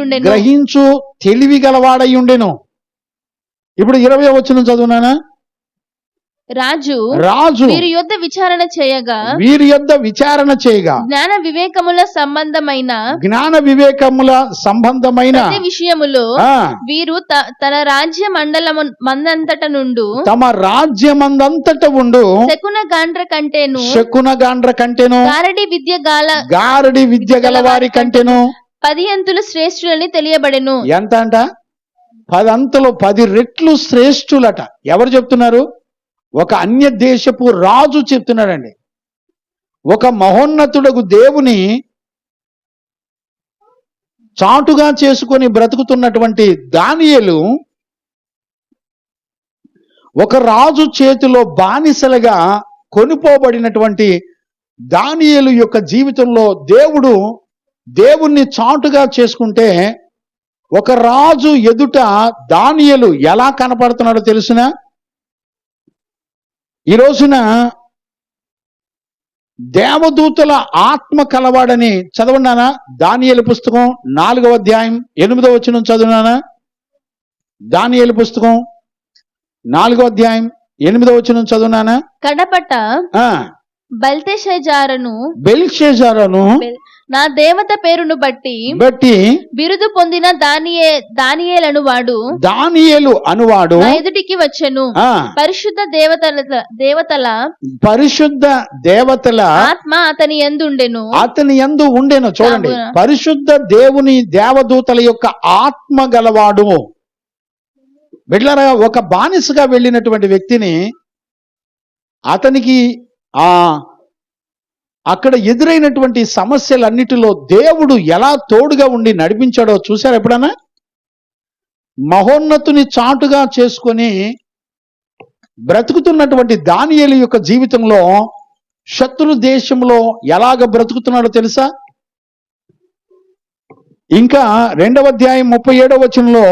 ఉండెను. ఇప్పుడు 20వ వచనం చదువునానా? రాజు వీరి యొద్ద విచారణ చేయగా జ్ఞాన వివేకముల సంబంధమైన విషయములో వీరు తన రాజ్య మందంతట నుండు తమ రాజ్యమందంతట ఉండు శకున గాండ్ర కంటేను గారడి విద్య గల వారి కంటేను 10 అంతులు శ్రేష్ఠులని తెలియబడెను. ఎంత అంట? 10 అంతలో 10 రెట్లు శ్రేష్ఠులట. ఎవరు చెప్తున్నారు? ఒక అన్య దేశపు రాజు చెప్తున్నాడండి. ఒక మహోన్నతుడకు దేవుని చాటుగా చేసుకొని బ్రతుకుతున్నటువంటి దానియేలు ఒక రాజు చేతిలో బానిసలుగా కొనుపోబడినటువంటి దానియేలు యొక్క జీవితంలో దేవుణ్ణి చాటుగా చేసుకుంటే ఒక రాజు ఎదుట దానియేలు ఎలా కనపడుతున్నాడో తెలుసునా? ఈ రోజున దేవదూతల ఆత్మ కలవాడని చదవన్నానా? దానియేలు పుస్తకం 4వ అధ్యాయం 8వ వచనం చదువునానా? దానియేలు పుస్తకం 4వ అధ్యాయం 8వ వచనం చదువునానా? కడపట బెల్షెజారును నా దేవత పేరును బట్టి బిరుదు పొందిన దానియేలు అనువాడు నా ఎదుటికి వచ్చెను. పరిశుద్ధ దేవతల ఆత్మ అతని యందు ఉండెను. చూడండి, పరిశుద్ధ దేవుని దేవదూతల యొక్క ఆత్మ గలవాడు. బిడ్డలారా, ఒక బానిసగా వెళ్ళినటువంటి వ్యక్తిని అతనికి అక్కడ ఎదురైనటువంటి సమస్యలన్నిటిలో దేవుడు ఎలా తోడుగా ఉండి నడిపించాడో చూశారు ఎప్పుడన్నా? మహోన్నతుని చాటుగా చేసుకొని బ్రతుకుతున్నటువంటి దానియేలు యొక్క జీవితంలో శత్రు దేశంలో ఎలాగ బ్రతుకుతున్నాడో తెలుసా? ఇంకా 2వ అధ్యాయం 37వ వచనంలో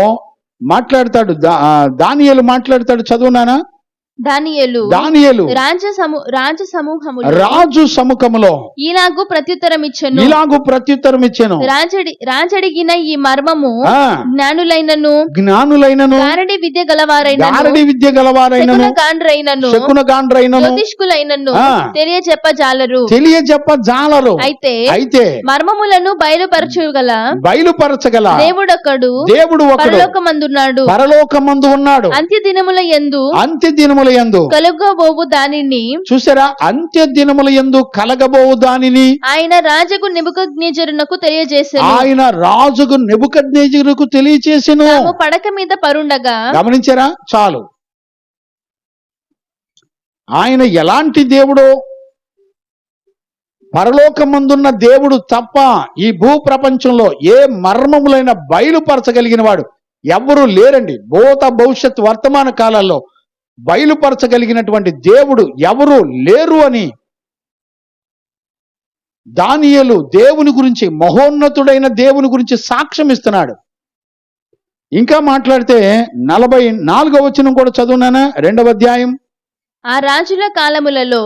మాట్లాడతాడు. దానియేలు మాట్లాడతాడు. చదువునానా? దానియేలు రాజు సముఖములో ఇలాగు ప్రత్యుత్తరం ఇచ్చెను. రాజడిగిన ఈ మర్మము జ్ఞానులైనను గారడి విద్య గలవారైనను జ్యోతిష్కులైనను తెలియజెప్పజాలరు. అయితే మర్మములను బయలుపరచగల దేవుడొకడు పరలోకమందు ఉన్నాడు. అంత్య దినముల యందు కలగబోవు దానిని చూసారా? అంత్య దినముల యందు కలగబోవు దానిని ఆయన రాజుకు నెబుకద్నెజరునకు తెలియజేసెను. పడక మీద పరుండగా. గమనించారా? చాలు. ఆయన ఎలాంటి దేవుడో, పరలోకమందున్న దేవుడు తప్ప ఈ భూ ప్రపంచంలో ఏ మర్మములైన బయలుపరచగలిగిన వాడు ఎవ్వరూ లేరండి. భవిష్యత్ వర్తమాన కాలాల్లో బయలుపరచగలిగినటువంటి దేవుడు ఎవరు లేరు అని దానియేలు దేవుని గురించి, మహోన్నతుడైన దేవుని గురించి సాక్ష్యం ఇస్తున్నాడు. ఇంకా మాట్లాడితే 44వ వచనం కూడా చదువునానా? 2వ అధ్యాయం. ఆ రాజుల కాలములలో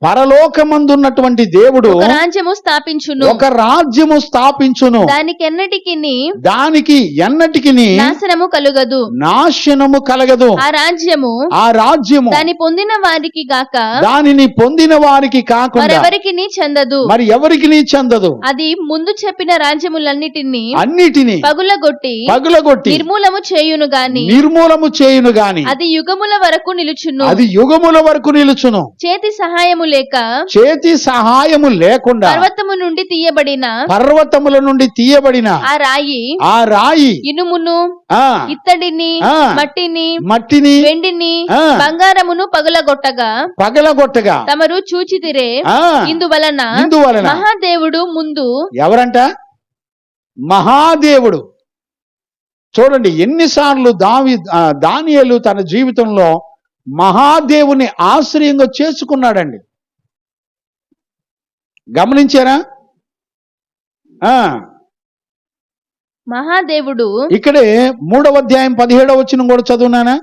పరలోకమందున్నటువంటి దేవుడు ఒక రాజ్యము స్థాపించును. దానికి ఎన్నటికి నాశనము కలుగదు. ఆ రాజ్యము దానిని పొందిన వారికి కాకుండా మరి ఎవరికి చెందదు. అది ముందు చెప్పిన రాజ్యములన్నిటిని పగులగొట్టి నిర్మూలము చేయును గాని అది యుగముల వరకు నిలుచును. చేతి సహాయము లేకుండా పర్వతముల నుండి తీయబడిన ఆ రాయి ఇనుమును, ఇత్తడిని, మట్టిని, వెండిని, బంగారమును పగలగొట్టగా తమరు చూచితిరే. ఇందువలన మహాదేవుడు ముందు. ఎవరంట? మహాదేవుడు. చూడండి, ఎన్నిసార్లు దానియేలు తన జీవితంలో మహాదేవుని ఆశ్రయంగా చేసుకున్నాడండి. గమనించారా? మహాదేవుడు ఇక్కడే 3వ అధ్యాయం 17వ వచనం కూడా చదువునానా?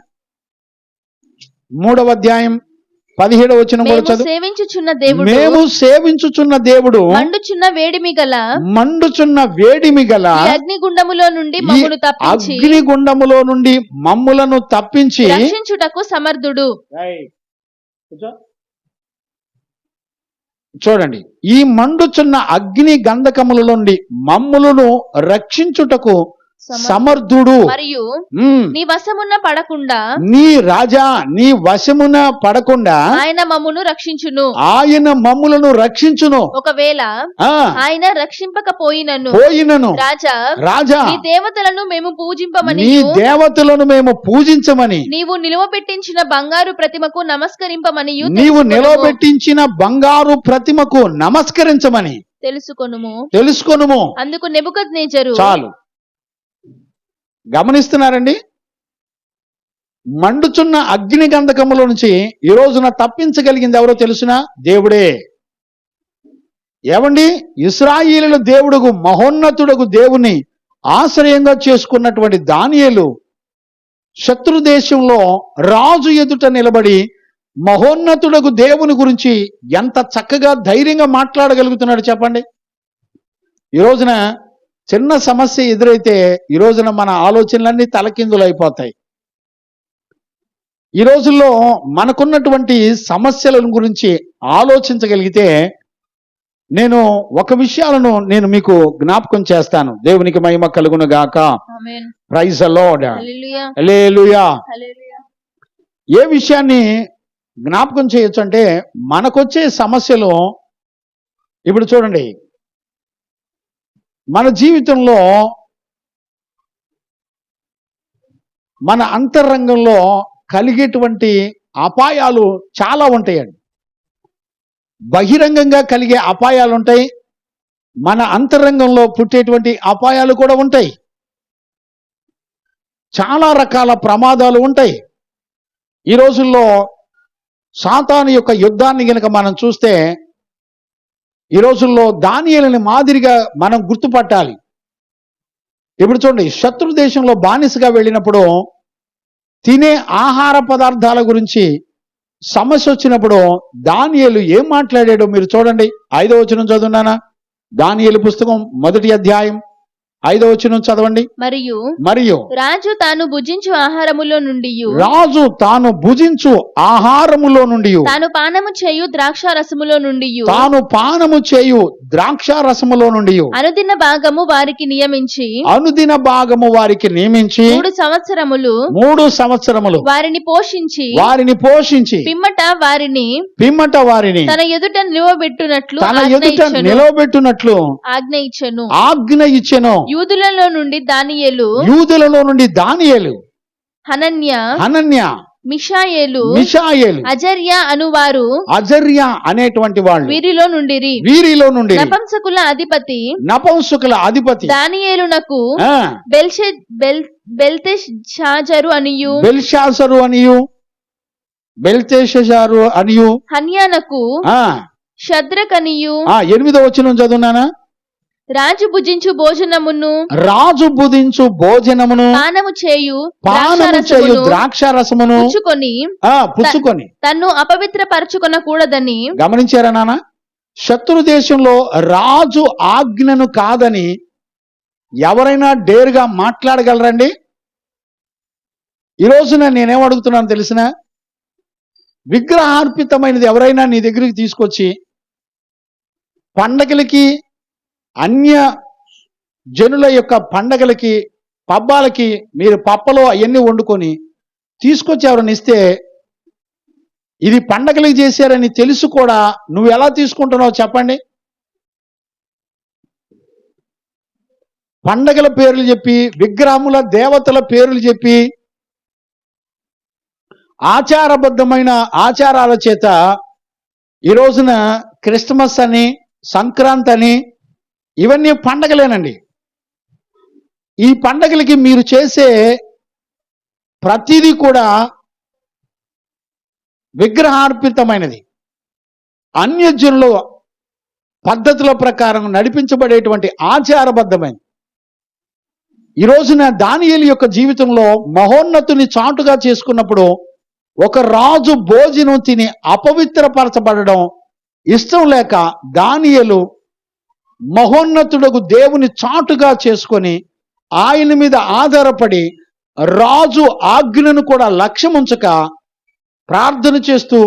3వ అధ్యాయం 17వ వచనం కూడా చదువు. మేము సేవించుచున్న దేవుడు మండుచున్న వేడిమి గల అగ్నిగుండములో నుండి మమ్ములను తప్పించి రక్షించుటకు సమర్థుడు. చూడండి, ఈ మండుచున్న అగ్ని గంధకముల నుండి మమ్ములను రక్షించుటకు సమర్థుడు. మరియు ఉమ్, నీ వశమున పడకుండా నీ రాజా నీ వశమున పడకుండా ఆయన మమ్మును రక్షించును. ఆయన మమ్ములను రక్షించును. ఒకవేళ ఆ ఆయన రక్షింపకపోయినను పోయినను రాజా రాజా నీ దేవతలను మేము పూజింపమని నీ దేవతలను మేము పూజించమని నీవు నిలువబెట్టించిన బంగారు ప్రతిమకు నమస్కరింపమని నీవు నిలవబెట్టించిన బంగారు ప్రతిమకు నమస్కరించమని తెలుసుకొనుము. అందుకు నెబుకద్నెజరు చాలు. గమనిస్తున్నారండి, మండుచున్న అగ్ని గంధకములో నుంచి ఈ రోజున తప్పించగలిగింది ఎవరో తెలుసునా? దేవుడే. ఏమండి, ఇశ్రాయేలుల దేవుడుగు మహోన్నతుడగు దేవుని ఆశ్రయంగా చేసుకున్నటువంటి దానియేలు శత్రు దేశంలో రాజు ఎదుట నిలబడి మహోన్నతుడగు దేవుని గురించి ఎంత చక్కగా ధైర్యంగా మాట్లాడగలుగుతున్నాడు చెప్పండి. ఈ రోజున చిన్న సమస్య ఎదురైతే ఈ రోజున మన ఆలోచనలన్నీ తలకిందులు అయిపోతాయి. ఈ రోజుల్లో మనకున్నటువంటి సమస్యల గురించి ఆలోచించగలిగితే నేను ఒక విషయాలను నేను మీకు జ్ఞాపకం చేస్తాను. దేవునికి మహిమ కలుగును గాక. Praise the Lord. హల్లెలూయా. ఏ విషయాన్ని జ్ఞాపకం చేయొచ్చు అంటే, మనకొచ్చే సమస్యలు ఇప్పుడు చూడండి, మన జీవితంలో మన అంతరంగంలో కలిగేటువంటి అపాయాలు చాలా ఉంటాయండి. బహిరంగంగా కలిగే అపాయాలు ఉంటాయి, మన అంతరంగంలో పుట్టేటువంటి అపాయాలు కూడా ఉంటాయి. చాలా రకాల ప్రమాదాలు ఉంటాయి. ఈ రోజుల్లో సాతాను యొక్క యుద్ధాన్ని గనక మనం చూస్తే, ఈ రోజుల్లో దానియేలుని మాదిరిగా మనం గుర్తుపట్టాలి. ఇప్పుడు చూడండి, శత్రు దేశంలో బానిసగా వెళ్ళినప్పుడు తినే ఆహార పదార్థాల గురించి సమస్య వచ్చినప్పుడు దానియేలు ఏం మాట్లాడాడో మీరు చూడండి. 5వ వచనం చదువునానా? దానియేలు పుస్తకం 1వ అధ్యాయం 5వ వచనం చదవండి. మరియు రాజు తాను భుజించు ఆహారములో నుండి తాను పానము చేయు ద్రాక్షారసములో నుండి అనుదిన భాగము వారికి నియమించి 3 సంవత్సరములు వారిని పోషించి పిమ్మట వారిని తన ఎదుట నిలవబెట్టునట్లు ఆజ్ఞ ఇచ్చెను. యూదులలో నుండి దానియేలు హనన్య మిషాయేలు అజర్యా అనేటువంటి వాళ్ళు వీరిలో నుండి నపుంసకుల అధిపతి దానియేలునకు బెల్తెషాజరు అనియు హన్యానకు షద్రకనియు. 8వ వచనం చదువునానా? రాజు భుజించు భోజనమును పానము చేయు ద్రాక్షారసమును పుచ్చుకొని తన్ను అపవిత్రపరచుకొనకూడదని. గమనించారా నాన్న? శత్రు దేశంలో రాజు ఆజ్ఞను కాదని ఎవరైనా డేరుగా మాట్లాడగలరండి? ఈ రోజున నేనేం అడుగుతున్నాను తెలిసిన? విగ్రహార్పితమైనది ఎవరైనా నీ దగ్గరికి తీసుకొచ్చి పండగలకి, అన్య జనుల యొక్క పండగలకి, పబ్బాలకి మీరు పప్పలో అవన్నీ వండుకొని తీసుకొచ్చి ఎవరిని ఇస్తే, ఇది పండగలకి చేశారని తెలుసు కూడా నువ్వు ఎలా తీసుకుంటున్నావు చెప్పండి? పండగల పేర్లు చెప్పి, విగ్రహముల దేవతల పేర్లు చెప్పి, ఆచారబద్ధమైన ఆచారాల చేత ఈ రోజున క్రిస్మస్ అని, సంక్రాంతి అని, ఇవన్నీ పండగలేనండి. ఈ పండగలకి మీరు చేసే ప్రతిదీ కూడా విగ్రహార్పితమైనది, అన్యజనుల పద్ధతుల ప్రకారం నడిపించబడేటువంటి ఆచారబద్ధమైనది. ఈ రోజున దానియేలు యొక్క జీవితంలో మహోన్నతుని చాటుగా చేసుకున్నప్పుడు ఒక రాజు భోజనం తిని అపవిత్రపరచబడడం ఇష్టం లేక దానియేలు మహోన్నతుడకు దేవుని చాటుగా చేసుకొని ఆయన మీద ఆధారపడి రాజు ఆజ్ఞను కూడా లక్ష్యముంచక ప్రార్థన చేస్తూ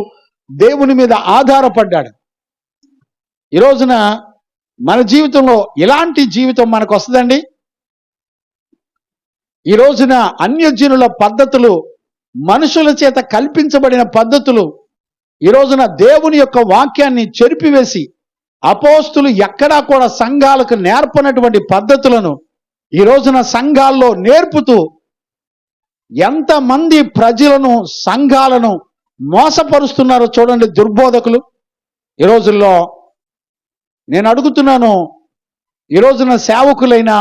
దేవుని మీద ఆధారపడ్డాడు. ఈ రోజున మన జీవితంలో ఇలాంటి జీవితం మనకు వస్తుందండి? ఈ రోజున అన్యజనుల పద్ధతులు, మనుషుల చేత కల్పించబడిన పద్ధతులు, ఈ రోజున దేవుని యొక్క వాక్యాన్ని చెరిపివేసి అపోస్తులు ఎక్కడా కూడా సంఘాలకు నేర్పనటువంటి పద్ధతులను ఈ రోజున సంఘాల్లో నేర్పుతూ ఎంతమంది ప్రజలను, సంఘాలను మోసపరుస్తున్నారో చూడండి దుర్బోధకులు. ఈ రోజుల్లో నేను అడుగుతున్నాను, ఈ రోజున సేవకులైన,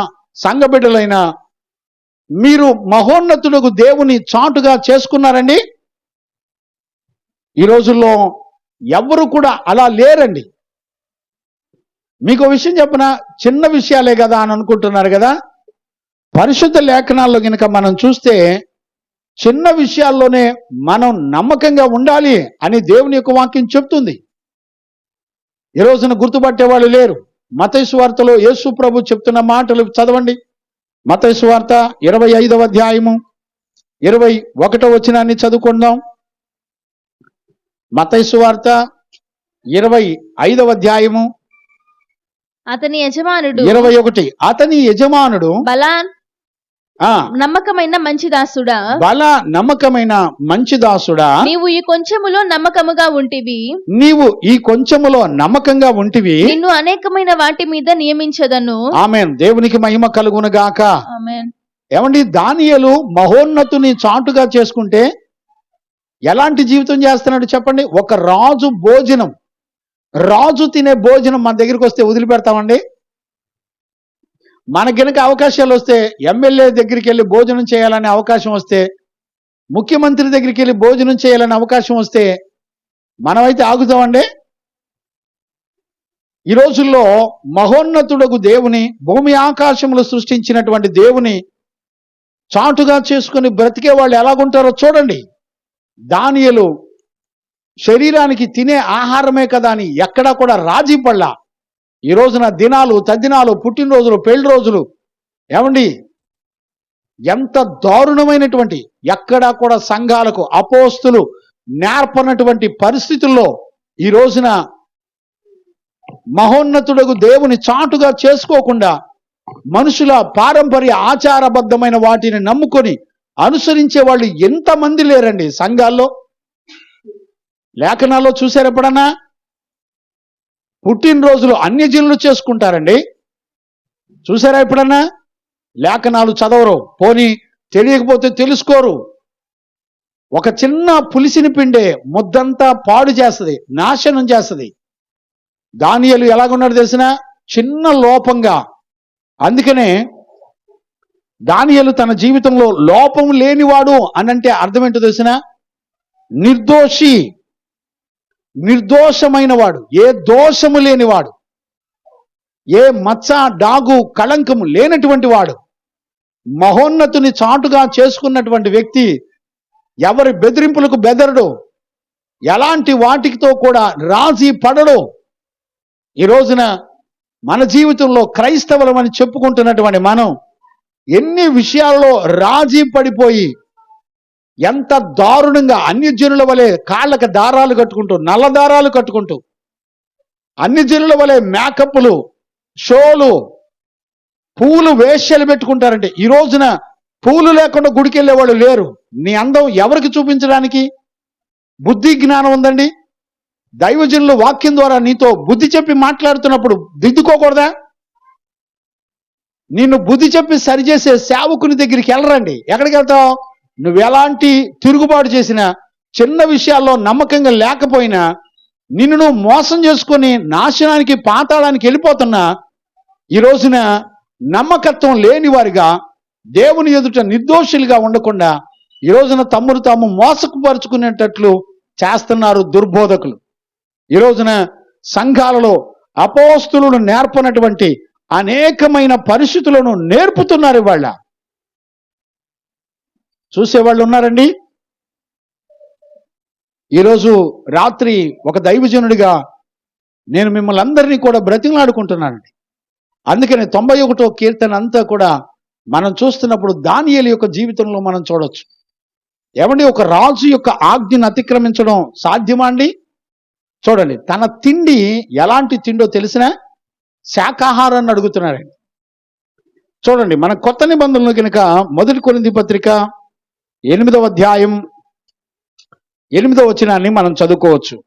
సంఘ బిడ్డలైన మీరు మహోన్నతుడకు దేవుని చాటుగా చేసుకున్నారండి? ఈ రోజుల్లో ఎవరు కూడా అలా లేరండి. మీకు విషయం చెప్పిన, చిన్న విషయాలే కదా అని అనుకుంటున్నారు కదా. పరిశుద్ధ లేఖనాల్లో కనుక మనం చూస్తే చిన్న విషయాల్లోనే మనం నమ్మకంగా ఉండాలి అని దేవుని యొక్క వాక్యం చెప్తుంది. ఈ రోజున గుర్తుపట్టే వాళ్ళు లేరు. మత్తయి సువార్తలో యేసు ప్రభు చెప్తున్న మాటలు చదవండి. మత్తయి సువార్త 25వ అధ్యాయము 21వ వచనాన్ని చదువుకుందాం. మత్తయి సువార్త 25వ అధ్యాయము అతని యజమానుడు 21. అతని యజమానుడు బలా నమ్మకమైన మంచి దాసుడా, బల నమ్మకమైన మంచి దాసుడా, నీవు ఈ కొంచెములో నమ్మకముగా ఉంటివి, నీవు ఈ కొంచెములో నమ్మకంగా ఉంటివి, నిన్ను అనేకమైన వాటి మీద నియమించదను. ఆమేన్. దేవునికి మహిమ కలుగును గాక. ఆమేన్. ఏమండి, దానియేలు మహోన్నతుని చాటుగా చేసుకుంటే ఎలాంటి జీవితం చేస్తున్నాడు చెప్పండి. ఒక రాజు భోజనం, రాజు తినే భోజనం మన దగ్గరికి వస్తే వదిలిపెడతామండి? మన గనుక అవకాశాలు వస్తే, ఎమ్మెల్యే దగ్గరికి వెళ్ళి భోజనం చేయాలనే అవకాశం వస్తే, ముఖ్యమంత్రి దగ్గరికి వెళ్ళి భోజనం చేయాలనే అవకాశం వస్తే మనమైతే ఆగుతామండి? ఈ రోజుల్లో మహోన్నతుడకు దేవుని, భూమి ఆకాశములు సృష్టించినటువంటి దేవుని చాటుగా చేసుకుని బ్రతికే వాళ్ళు ఎలాగుంటారో చూడండి. దానియేలు శరీరానికి తినే ఆహారమే కదా అని ఎక్కడా కూడా రాజీ పడలా. ఈ రోజున దినాలు, తద్దినాలు, పుట్టినరోజులు, పెళ్లి రోజులు, ఏమండి ఎంత దారుణమైనటువంటి, ఎక్కడా కూడా సంఘాలకు అపోస్తులు నేర్పనటువంటి పరిస్థితుల్లో ఈ రోజున మహోన్నతుడకు దేవుని చాటుగా చేసుకోకుండా మనుషుల పారంపర్య ఆచారబద్ధమైన వాటిని నమ్ముకొని అనుసరించే వాళ్ళు ఎంతమంది లేరండి సంఘాల్లో. లేఖనాల్లో చూశారు ఎప్పుడన్నా? పుట్టినరోజులు అన్యజనులు చేసుకుంటారండి. చూసారా ఎప్పుడన్నా? లేఖనాలు చదవరు, పోనీ తెలియకపోతే తెలుసుకోరు. ఒక చిన్న పులిసిని పిండే ముద్దంతా పాడు చేస్తుంది, నాశనం చేస్తుంది. దానియేలు ఎలాగున్నాడు తెలిసిన? చిన్న లోపంగా. అందుకనే దానియేలు తన జీవితంలో లోపం లేనివాడు అనంటే అర్థం ఏంటో తెలిసిన? నిర్దోషి, నిర్దోషమైన వాడు, ఏ దోషము లేనివాడు, ఏ మచ్చ, డాగు, కళంకము లేనటువంటి వాడు, మహోన్నతుని చాటుగా చేసుకున్నటువంటి వ్యక్తి, ఎవరి బెదిరింపులకు బెదరడు, ఎలాంటి వాటితో కూడా రాజీ పడడు. ఈ రోజున మన జీవితంలో క్రైస్తవులమని చెప్పుకుంటున్నటువంటి మనం ఎన్ని విషయాల్లో రాజీ పడిపోయి ఎంత దారుణంగా అన్యజనుల వలె కాళ్ళకి దారాలు కట్టుకుంటూ, నల్ల దారాలు కట్టుకుంటూ, అన్యజనుల వలె మేకప్లు, షోలు, పూలు, వేశ్యలు పెట్టుకుంటారంటే ఈ రోజున పూలు లేకుండా గుడికి వెళ్ళేవాళ్ళు లేరు. నీ అందం ఎవరికి చూపించడానికి? బుద్ధి జ్ఞానం ఉందండి. దైవజనులు వాక్యం ద్వారా నీతో బుద్ధి చెప్పి మాట్లాడుతున్నప్పుడు దిద్దుకోకూడదా? నిన్ను బుద్ధి చెప్పి సరిచేసే సేవకుని దగ్గరికి వెళ్ళరండి. ఎక్కడికి వెళ్తావు? నువ్వు ఎలాంటి తిరుగుబాటు చేసినా, చిన్న విషయాల్లో నమ్మకంగా లేకపోయినా, నిన్ను నువ్వు మోసం చేసుకొని నాశనానికి, పాతాళానికి వెళ్ళిపోతున్నా, ఈ రోజున నమ్మకత్వం లేని వారిగా, దేవుని ఎదుట నిర్దోషులుగా ఉండకుండా ఈ రోజున తమ్ముడు తాము మోసపరుచుకునేటట్లు చేస్తున్నారు దుర్బోధకులు. ఈ రోజున సంఘాలలో అపోస్తులను నేర్పనటువంటి అనేకమైన పరిస్థితులను నేర్పుతున్నారు. ఇవాళ చూసేవాళ్ళు ఉన్నారండి. ఈరోజు రాత్రి ఒక దైవజనుడిగా నేను మిమ్మల్ని అందరినీ కూడా బ్రతిమలాడుకుంటున్నానండి. అందుకని 91వ కీర్తన అంతా కూడా మనం చూస్తున్నప్పుడు దానియేలు యొక్క జీవితంలో మనం చూడొచ్చు. ఏమండి, ఒక రాజు యొక్క ఆజ్ఞను అతిక్రమించడం సాధ్యమా అండి? చూడండి, తన తిండి ఎలాంటి తిండో తెలిసిన? శాకాహారాన్ని అడుగుతున్నారండి. చూడండి, మన కొత్త నిబంధనలు కనుక 1 కొరింథీ పత్రిక 8వ అధ్యాయం 8వ వచనాన్ని మనం చదువుకోవచ్చు.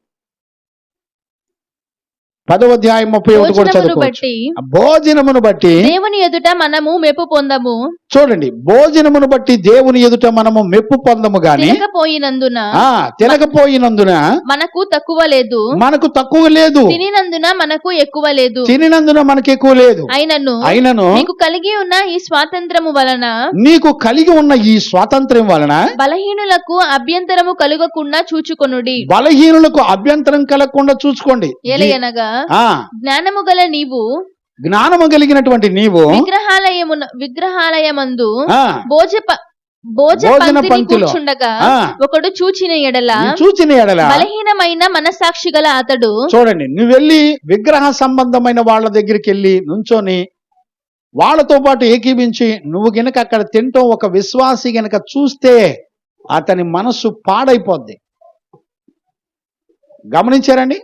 10వ అధ్యాయం 31 కూడా భోజనమును చదువుకోవచ్చు. బట్టి భోజనమును బట్టి దేవుని ఎదుట మనము మెప్పు పొందము, చూడండి, భోజనమును బట్టి దేవుని ఎదుట మనము మెప్పు పొందము గాని తినకపోయినందున తినకపోయినందున మనకు తక్కువ లేదు, మనకు తక్కువ లేదు, తినినందున మనకు ఎక్కువ లేదు. తినినందున మనకు ఎక్కువ లేదు. అయినను మీకు కలిగి ఉన్న ఈ స్వాతంత్రము వలన నీకు కలిగి ఉన్న ఈ స్వాతంత్ర్యం వలన బలహీనులకు అభ్యంతరము కలుగకుండా చూచుకొనుడి. బలహీనులకు అభ్యంతరం కలగకుండా చూసుకోండి. ఎలయనగా జ్ఞానము గల నీవు జ్ఞానము కలిగినటువంటి నీవు విగ్రహాలయమందు భోజ భోజన పంక్తిని పంక్తిలో కూర్చుండగా ఒకడు చూచిన ఎడల బలహీనమైన మనసాక్షి గల అతడు. చూడండి, నువ్వు వెళ్ళి విగ్రహ సంబంధమైన వాళ్ళ దగ్గరికి వెళ్ళి నుంచొని వాళ్ళతో పాటు ఏకీభించి నువ్వు గనక అక్కడ తింటాం ఒక విశ్వాసి గనక చూస్తే అతని మనస్సు పాడైపోద్ది. గమనించారండి?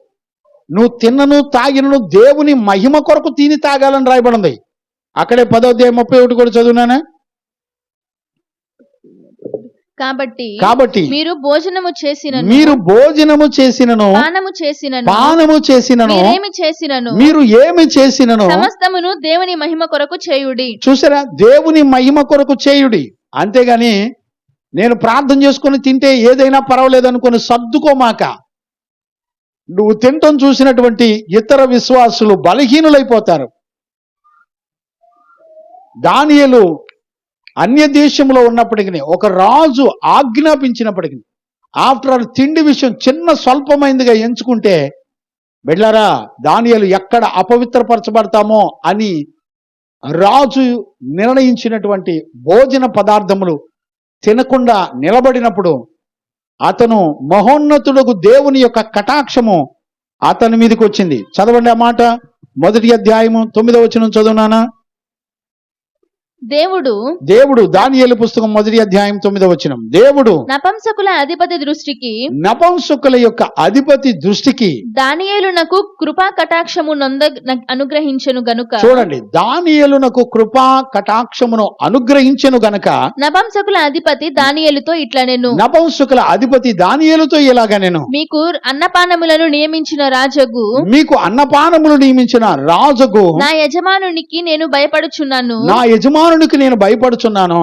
నువ్వు తిన్నను తాగినను దేవుని మహిమ కొరకు తిని తాగాలని రాయబడింది. అక్కడే 10వ అధ్యాయం 31 కూడా చదువునానా? కాబట్టి మీరు భోజనము చేసినను పానము చేసినను మీరు ఏమి చేసినను సమస్తమును దేవుని మహిమ కొరకు చేయుడి. చూసారా? దేవుని మహిమ కొరకు చేయుడి. అంతేగాని నేను ప్రార్థన చేసుకుని తింటే ఏదైనా పర్వాలేదు అనుకుని సర్దుకోమాక. నువ్వు తింటం చూసినటువంటి ఇతర విశ్వాసులు బలహీనులైపోతారు. దానియేలు అన్య దేశంలో ఉన్నప్పటికీ ఒక రాజు ఆజ్ఞాపించినప్పటికీ ఆఫ్టర్ తిండి విషయం చిన్న స్వల్పమైందిగా ఎంచుకుంటే బిడ్డలారా, దానియేలు ఎక్కడ అపవిత్రపరచబడతామో అని రాజు నిర్ణయించినటువంటి భోజన పదార్థములు తినకుండా నిలబడినప్పుడు అతను మహోన్నతులకు దేవుని యొక్క కటాక్షము అతని మీదకి వచ్చింది. చదవండి ఆ మాట. 1వ అధ్యాయము 9వ వచనం చదువునానా? దేవుడు దానియేలు పుస్తకం 1వ అధ్యాయం 9వ వచనం. దేవుడు నపుంసకుల యొక్క అధిపతి దృష్టికి దానియేలునకు కృపా కటాక్షము అనుగ్రహించెను గనుక. చూడండి, దానియేలునకు కృపా కటాక్షమును అనుగ్రహించెను గనుక నపుంసకుల అధిపతి దానియేలుతో ఇట్లనెను. నపుంసకుల అధిపతి దానియేలుతో ఇలాగనెను. మీకు అన్నపానములను నియమించిన రాజుకు నా యజమానునికి నేను భయపడుచున్నాను. నేను భయపడుచున్నాను.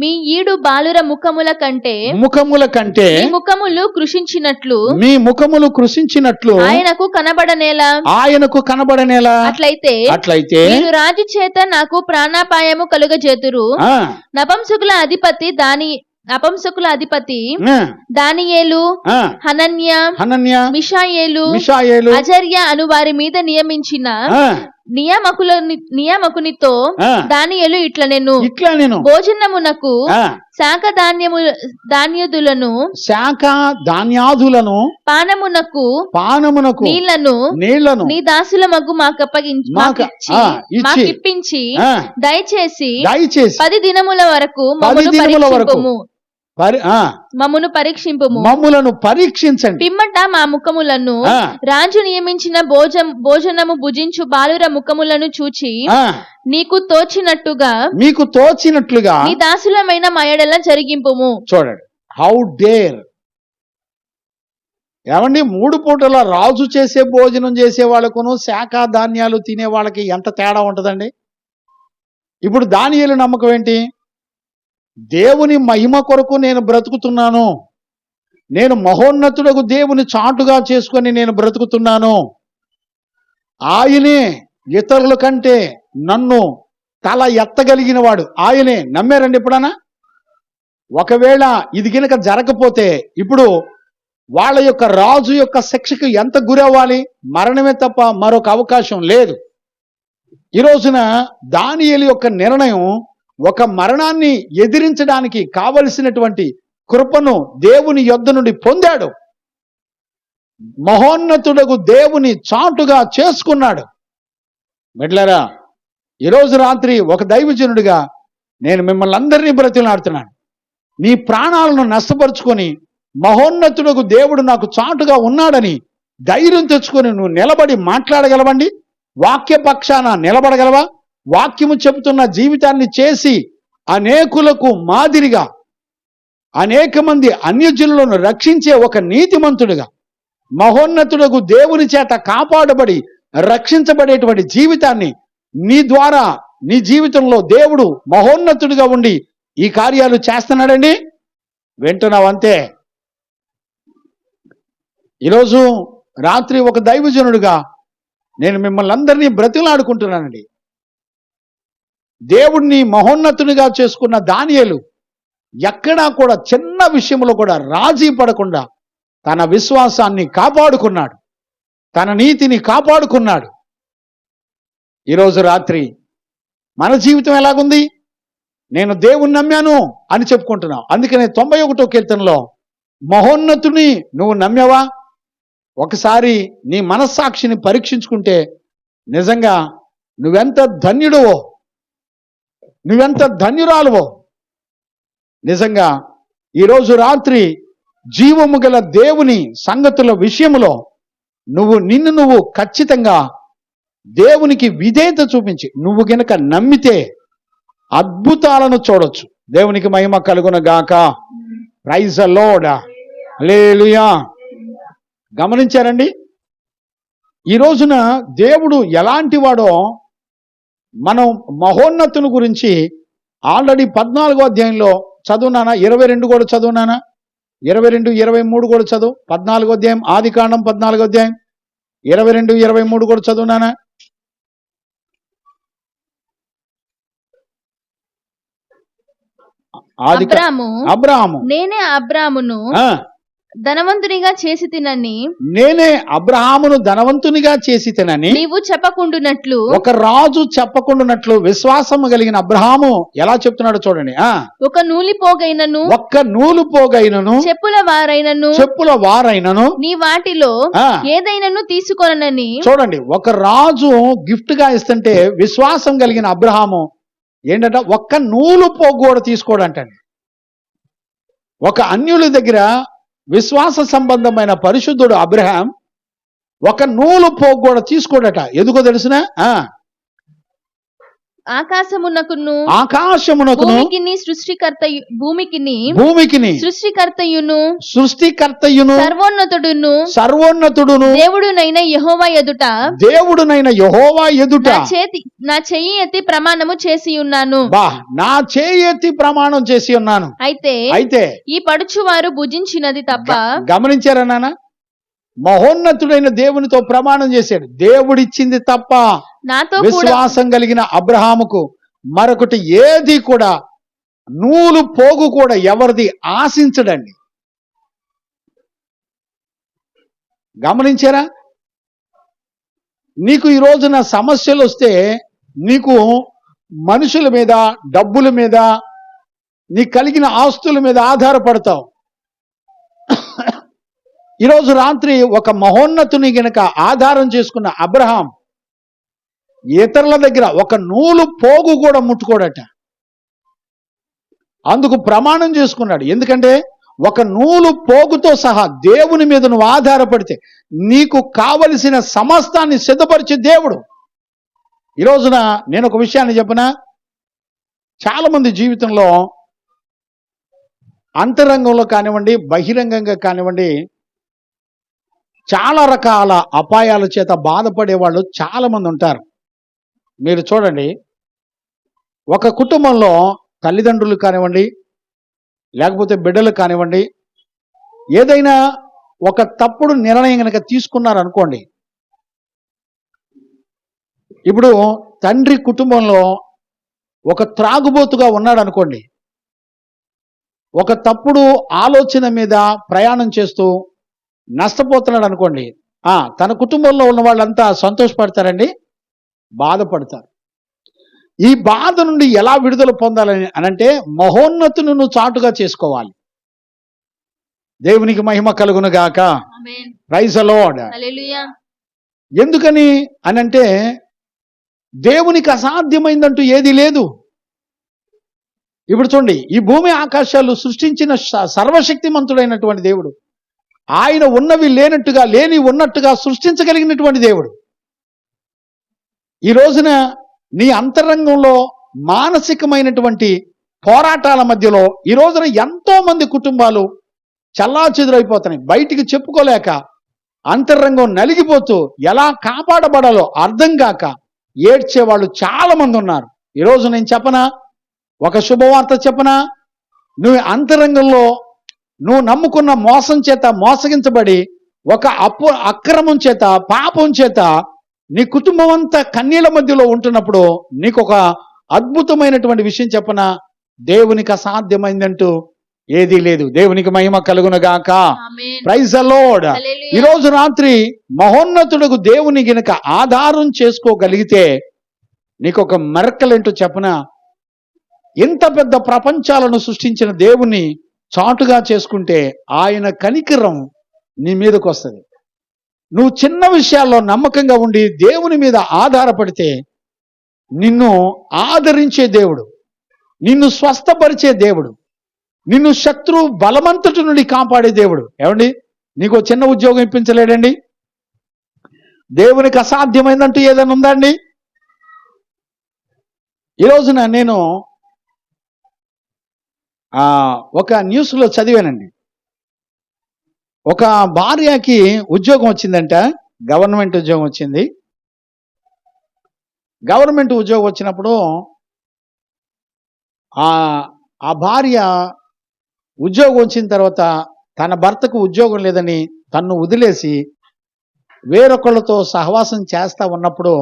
మీ ఈడు బాలుర ముఖముల కంటే మీ ముఖములు కృషించినట్లు ఆయనకు కనబడనేలా. అట్లయితే మీరు రాజు చేత నాకు ప్రాణాపాయము కలుగజేతురు. నపుంసకుల అధిపతి దానియేలు, హనన్య, మిషాయేలు, అజర్య అను వారి మీద నియమించిన నియామకునితో దానియేలు ఇట్లనెను. భోజనమునకు శాఖ ధాన్యాదులను పానమునకు నీళ్లను నీ దాసుల మగ్గు మాకిప్పించి దయచేసి 10 దినముల వరకు మమ్ములను పరీక్షించండి. పిమ్మట మా ముఖములను రాజు నియమించిన భోజనము భుజించు బాలుర ముఖములను చూచి మీకు తోచినట్టుగా నీ దాసులమైన మా యెడల జరిగింపుము. చూడండి, హౌ డేర్. ఏమండి, 3 పూటల రాజు చేసే భోజనం చేసే వాళ్ళకును శాఖ ధాన్యాలు తినే వాళ్ళకి ఎంత తేడా ఉంటుందండి? ఇప్పుడు దానియేలు నమ్మకం ఏంటి? దేవుని మహిమ కొరకు నేను బ్రతుకుతున్నాను, నేను మహోన్నతుడకు దేవుని చాటుగా చేసుకొని నేను బ్రతుకుతున్నాను, ఆయనే ఇతరుల కంటే నన్ను తల ఎత్తగలిగిన వాడు ఆయనే. నమ్మారండి ఎప్పుడన్నా? ఒకవేళ ఇది గనక జరగకపోతే ఇప్పుడు వాళ్ళ యొక్క రాజు యొక్క శిక్షకు ఎంత గురవ్వాలి? మరణమే తప్ప మరొక అవకాశం లేదు. ఈ రోజున దానియేలు యొక్క నిర్ణయం ఒక మరణాన్ని ఎదిరించడానికి కావలసినటువంటి కృపను దేవుని యొద్ద నుండి పొందాడు. మహోన్నతుడకు దేవుని చాటుగా చేసుకున్నాడు. బిడ్డలారా, ఈరోజు రాత్రి ఒక దైవజనుడిగా నేను మిమ్మల్ని అందరినీ బ్రతిమలాడుతున్నాను. నీ ప్రాణాలను నష్టపరుచుకొని మహోన్నతుడకు దేవుడు నాకు చాటుగా ఉన్నాడని ధైర్యం తెచ్చుకొని నువ్వు నిలబడి మాట్లాడగలవండి? వాక్య పక్షాన నిలబడగలవా? వాక్యము చెబుతున్న జీవితాన్ని చేసి అనేకులకు మాదిరిగా అనేక మంది అన్యజనులను రక్షించే ఒక నీతిమంతుడిగా మహోన్నతుడకు దేవుని చేత కాపాడబడి రక్షించబడేటువంటి జీవితాన్ని నీ ద్వారా నీ జీవితంలో దేవుడు మహోన్నతుడిగా ఉండి ఈ కార్యాలు చేస్తున్నాడండి. వింటున్నావంతే. ఈరోజు రాత్రి ఒక దైవజనుడిగా నేను మిమ్మల్ని అందరినీ బ్రతిలాడుకుంటున్నానండి. దేవుణ్ణి మహోన్నతునిగా చేసుకున్న దానియేలు ఎక్కడా కూడా చిన్న విషయంలో కూడా రాజీ పడకుండా తన విశ్వాసాన్ని కాపాడుకున్నాడు, తన నీతిని కాపాడుకున్నాడు. ఈరోజు రాత్రి మన జీవితం ఎలాగుంది? నేను దేవుణ్ణి నమ్మాను అని చెప్పుకుంటున్నావు. అందుకనే 91వ కీర్తనలో మహోన్నతుని నువ్వు నమ్మావా? ఒకసారి నీ మనస్సాక్షిని పరీక్షించుకుంటే నిజంగా నువ్వెంత ధన్యుడువో, నువ్వెంత ధన్యురాలువో. నిజంగా ఈరోజు రాత్రి జీవము గల దేవుని సంగతుల విషయంలో నిన్ను నువ్వు ఖచ్చితంగా దేవునికి విధేయత చూపించి నువ్వు గనక నమ్మితే అద్భుతాలను చూడొచ్చు. దేవునికి మహిమ కలుగును గాక. Praise the Lord. హల్లెలూయా. గమనించారండి? ఈ రోజున దేవుడు ఎలాంటి వాడో మనం మహోన్నతుని గురించి ఆల్రెడీ 14వ అధ్యాయంలో చదువునానా, 22 కూడా చదువునానా, 22, 23 కూడా చదువు. 14వ అధ్యాయం ఆదికాండం 14వ అధ్యాయం 22, 23 కూడా చదువునానా. అబ్రాహాము నేనే అబ్రాహామును ధనవంతునిగా చేసి తినని, నేనే అబ్రహామును ధనవంతునిగా చేసి తినని నీవు చెప్పకుండునట్లు, ఒక రాజు చెప్పకుండునట్లు విశ్వాసము కలిగిన అబ్రహాము ఎలా చెప్తున్నాడు చూడండి. ఒక నూలిపోగైనను, ఒక్క నూలు పోగైనను, చెప్పుల వారైనను నీ వాటిలో ఏదైనాను తీసుకొనని. చూడండి, ఒక రాజు గిఫ్ట్ గా ఇస్తుంటే విశ్వాసం కలిగిన అబ్రహాము ఏంటంటే ఒక్క నూలు పోగు కూడా తీసుకోడంటండి. ఒక అన్యుల దగ్గర విశ్వాస సంబంధమైన పరిశుద్ధుడు అబ్రహాం ఒక నూలు పోగు కూడా తీసుకోడట. ఎందుకో తెలుసునా? ఆకాశమునకును భూమికిని సృష్టికర్తయును సర్వోన్నతుడును దేవుడునైన యెహోవా ఎదుట నా చెయ్యి ఎత్తి ప్రమాణము చేసి ఉన్నాను. నా చెయ్యి ఎత్తి ప్రమాణం చేసి ఉన్నాను. అయితే ఈ పడుచువారు భుజించినది తప్ప. గమనించారా నాన్న? మహోన్నతుడైన దేవునితో ప్రమాణం చేశాడు. దేవుడిచ్చింది తప్ప విశ్వాసం కలిగిన అబ్రహాముకు మరొకటి ఏది కూడా నూలు పోగు కూడా ఎవరిది ఆశించడండి. గమనించారా? నీకు ఈ రోజున సమస్యలు వస్తే నీకు మనుషుల మీద, డబ్బుల మీద, నీ కలిగిన ఆస్తుల మీద ఆధారపడతావు. ఈరోజు రాత్రి ఒక మహోన్నతుని గనక ఆధారం చేసుకున్న అబ్రహాం ఇతరుల దగ్గర ఒక నూలు పోగు కూడా ముట్టుకోడట. అందుకు ప్రమాణం చేసుకున్నాడు. ఎందుకంటే ఒక నూలు పోగుతో సహా దేవుని మీద నువ్వు ఆధారపడితే నీకు కావలసిన సమస్తాన్ని సిద్ధపరిచే దేవుడు. ఈ రోజున నేను ఒక విషయాన్ని చెప్పనా, చాలా మంది జీవితంలో అంతరంగంలో కానివ్వండి, బహిరంగంగా కానివ్వండి, చాలా రకాల అపాయాల చేత బాధపడే వాళ్ళు చాలా మంది ఉంటారు. మీరు చూడండి, ఒక కుటుంబంలో తల్లిదండ్రులు కానివ్వండి, లేకపోతే బిడ్డలు కానివ్వండి, ఏదైనా ఒక తప్పుడు నిర్ణయం కనుక తీసుకున్నారనుకోండి. ఇప్పుడు తండ్రి కుటుంబంలో ఒక త్రాగుబోతుగా ఉన్నాడు అనుకోండి, ఒక తప్పుడు ఆలోచన మీద ప్రయాణం చేస్తూ నష్టపోతున్నాడు అనుకోండి. తన కుటుంబంలో ఉన్న వాళ్ళంతా సంతోషపడతారండి, బాధపడతారు. ఈ బాధ నుండి ఎలా విడుదల పొందాలని అనంటే మహోన్నతుని నువ్వు చాటుగా చేసుకోవాలి. దేవునికి మహిమ కలుగును గాక. Praise the lord. ఎందుకని అనంటే దేవునికి అసాధ్యమైందంటూ ఏది లేదు. ఇప్పుడు చూడండి, ఈ భూమి ఆకాశాలు సృష్టించిన సర్వశక్తిమంతుడైనటువంటి దేవుడు, ఆయన ఉన్నవి లేనట్టుగా, లేని ఉన్నట్టుగా సృష్టించగలిగినటువంటి దేవుడు. ఈ రోజున నీ అంతరంగంలో మానసికమైనటువంటి పోరాటాల మధ్యలో ఈ రోజున ఎంతో మంది కుటుంబాలు చల్లాచెదురైపోతున్నాయి. బయటికి చెప్పుకోలేక అంతరంగం నలిగిపోతూ ఎలా కాపాడబడాలో అర్థం కాక ఏడ్చే వాళ్ళు చాలా మంది ఉన్నారు. ఈరోజు నేను చెప్పనా, ఒక శుభవార్త చెప్పనా? నువ్వు అంతరంగంలో నువ్వు నమ్ముకున్న మోసం చేత మోసగించబడి ఒక అక్రమం చేత పాపం చేత నీ కుటుంబం అంతా కన్నీళ్ల మధ్యలో ఉంటున్నప్పుడు నీకు ఒక అద్భుతమైనటువంటి విషయం చెప్పనా, దేవునికి అసాధ్యమైందంటూ ఏదీ లేదు. దేవునికి మహిమ కలుగునుగాక. Amen. Praise the Lord. Hallelujah. ఈ రోజు రాత్రి మహోన్నతుడకు దేవుని గనుక ఆధారం చేసుకోగలిగితే నీకు ఒక మెరకల్ ఏంటో చెప్పనా, ఇంత పెద్ద ప్రపంచాలను సృష్టించిన దేవుని చాటుగా చేసుకుంటే ఆయన కనికరం నీ మీదకు వస్తుంది. నువ్వు చిన్న విషయాల్లో నమ్మకంగా ఉండి దేవుని మీద ఆధారపడితే నిన్ను ఆదరించే దేవుడు, నిన్ను స్వస్థపరిచే దేవుడు, నిన్ను శత్రు బలమంతటి నుండి కాపాడే దేవుడు. ఏమండి, నీకు చిన్న ఉద్యోగం ఇప్పించలేడండి? దేవునికి అసాధ్యమైందంటూ ఏదైనా ఉందా అండి? ఈ రోజున నేను ఒక న్యూస్లో చదివానండి. ఒక భార్యకి ఉద్యోగం వచ్చిందంట, గవర్నమెంట్ ఉద్యోగం వచ్చింది. గవర్నమెంట్ ఉద్యోగం వచ్చినప్పుడు ఆ భార్య ఉద్యోగం వచ్చిన తర్వాత తన భర్తకు ఉద్యోగం లేదని తన్ను వదిలేసి వేరొకళ్ళతో సహవాసం చేస్తా ఉన్నప్పుడు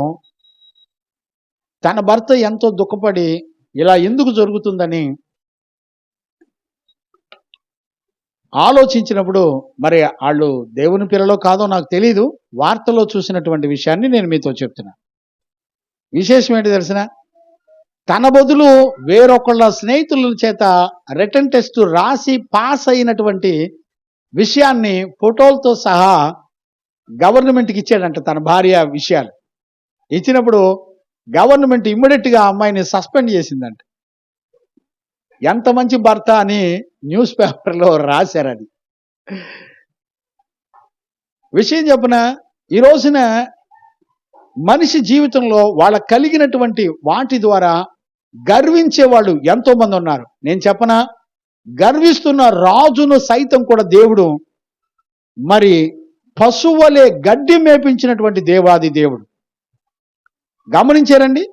తన భర్త ఎంతో దుఃఖపడి ఇలా ఎందుకు జరుగుతుందని ఆలోచించినప్పుడు, మరి వాళ్ళు దేవుని పిల్లలో కాదో నాకు తెలియదు, వార్తలో చూసినటువంటి విషయాన్ని నేను మీతో చెప్తున్నా. విశేషం ఏంటి తెలిసిన, తన బదులు వేరొకళ్ళ స్నేహితుల చేత రిటర్న్ టెస్ట్ రాసి పాస్ అయినటువంటి విషయాన్ని ఫోటోలతో సహా గవర్నమెంట్కి ఇచ్చాడంట తన భార్య విషయాలు. ఇచ్చినప్పుడు గవర్నమెంట్ ఇమ్మీడియట్గా అమ్మాయిని సస్పెండ్ చేసిందంట. ఎంత మంచి భర్త అని న్యూస్ పేపర్లో రాశారు. అది విషయం చెప్పిన ఈ రోజున మనిషి జీవితంలో వాళ్ళ కలిగినటువంటి వాటి ద్వారా గర్వించే వాళ్ళు ఎంతో మంది ఉన్నారు. నేను చెప్పనా, గర్విస్తున్న రాజును సైతం కూడా దేవుడు మరి పశువులే గడ్డి మేపించినటువంటి దేవాది దేవుడు. గమనించారండి,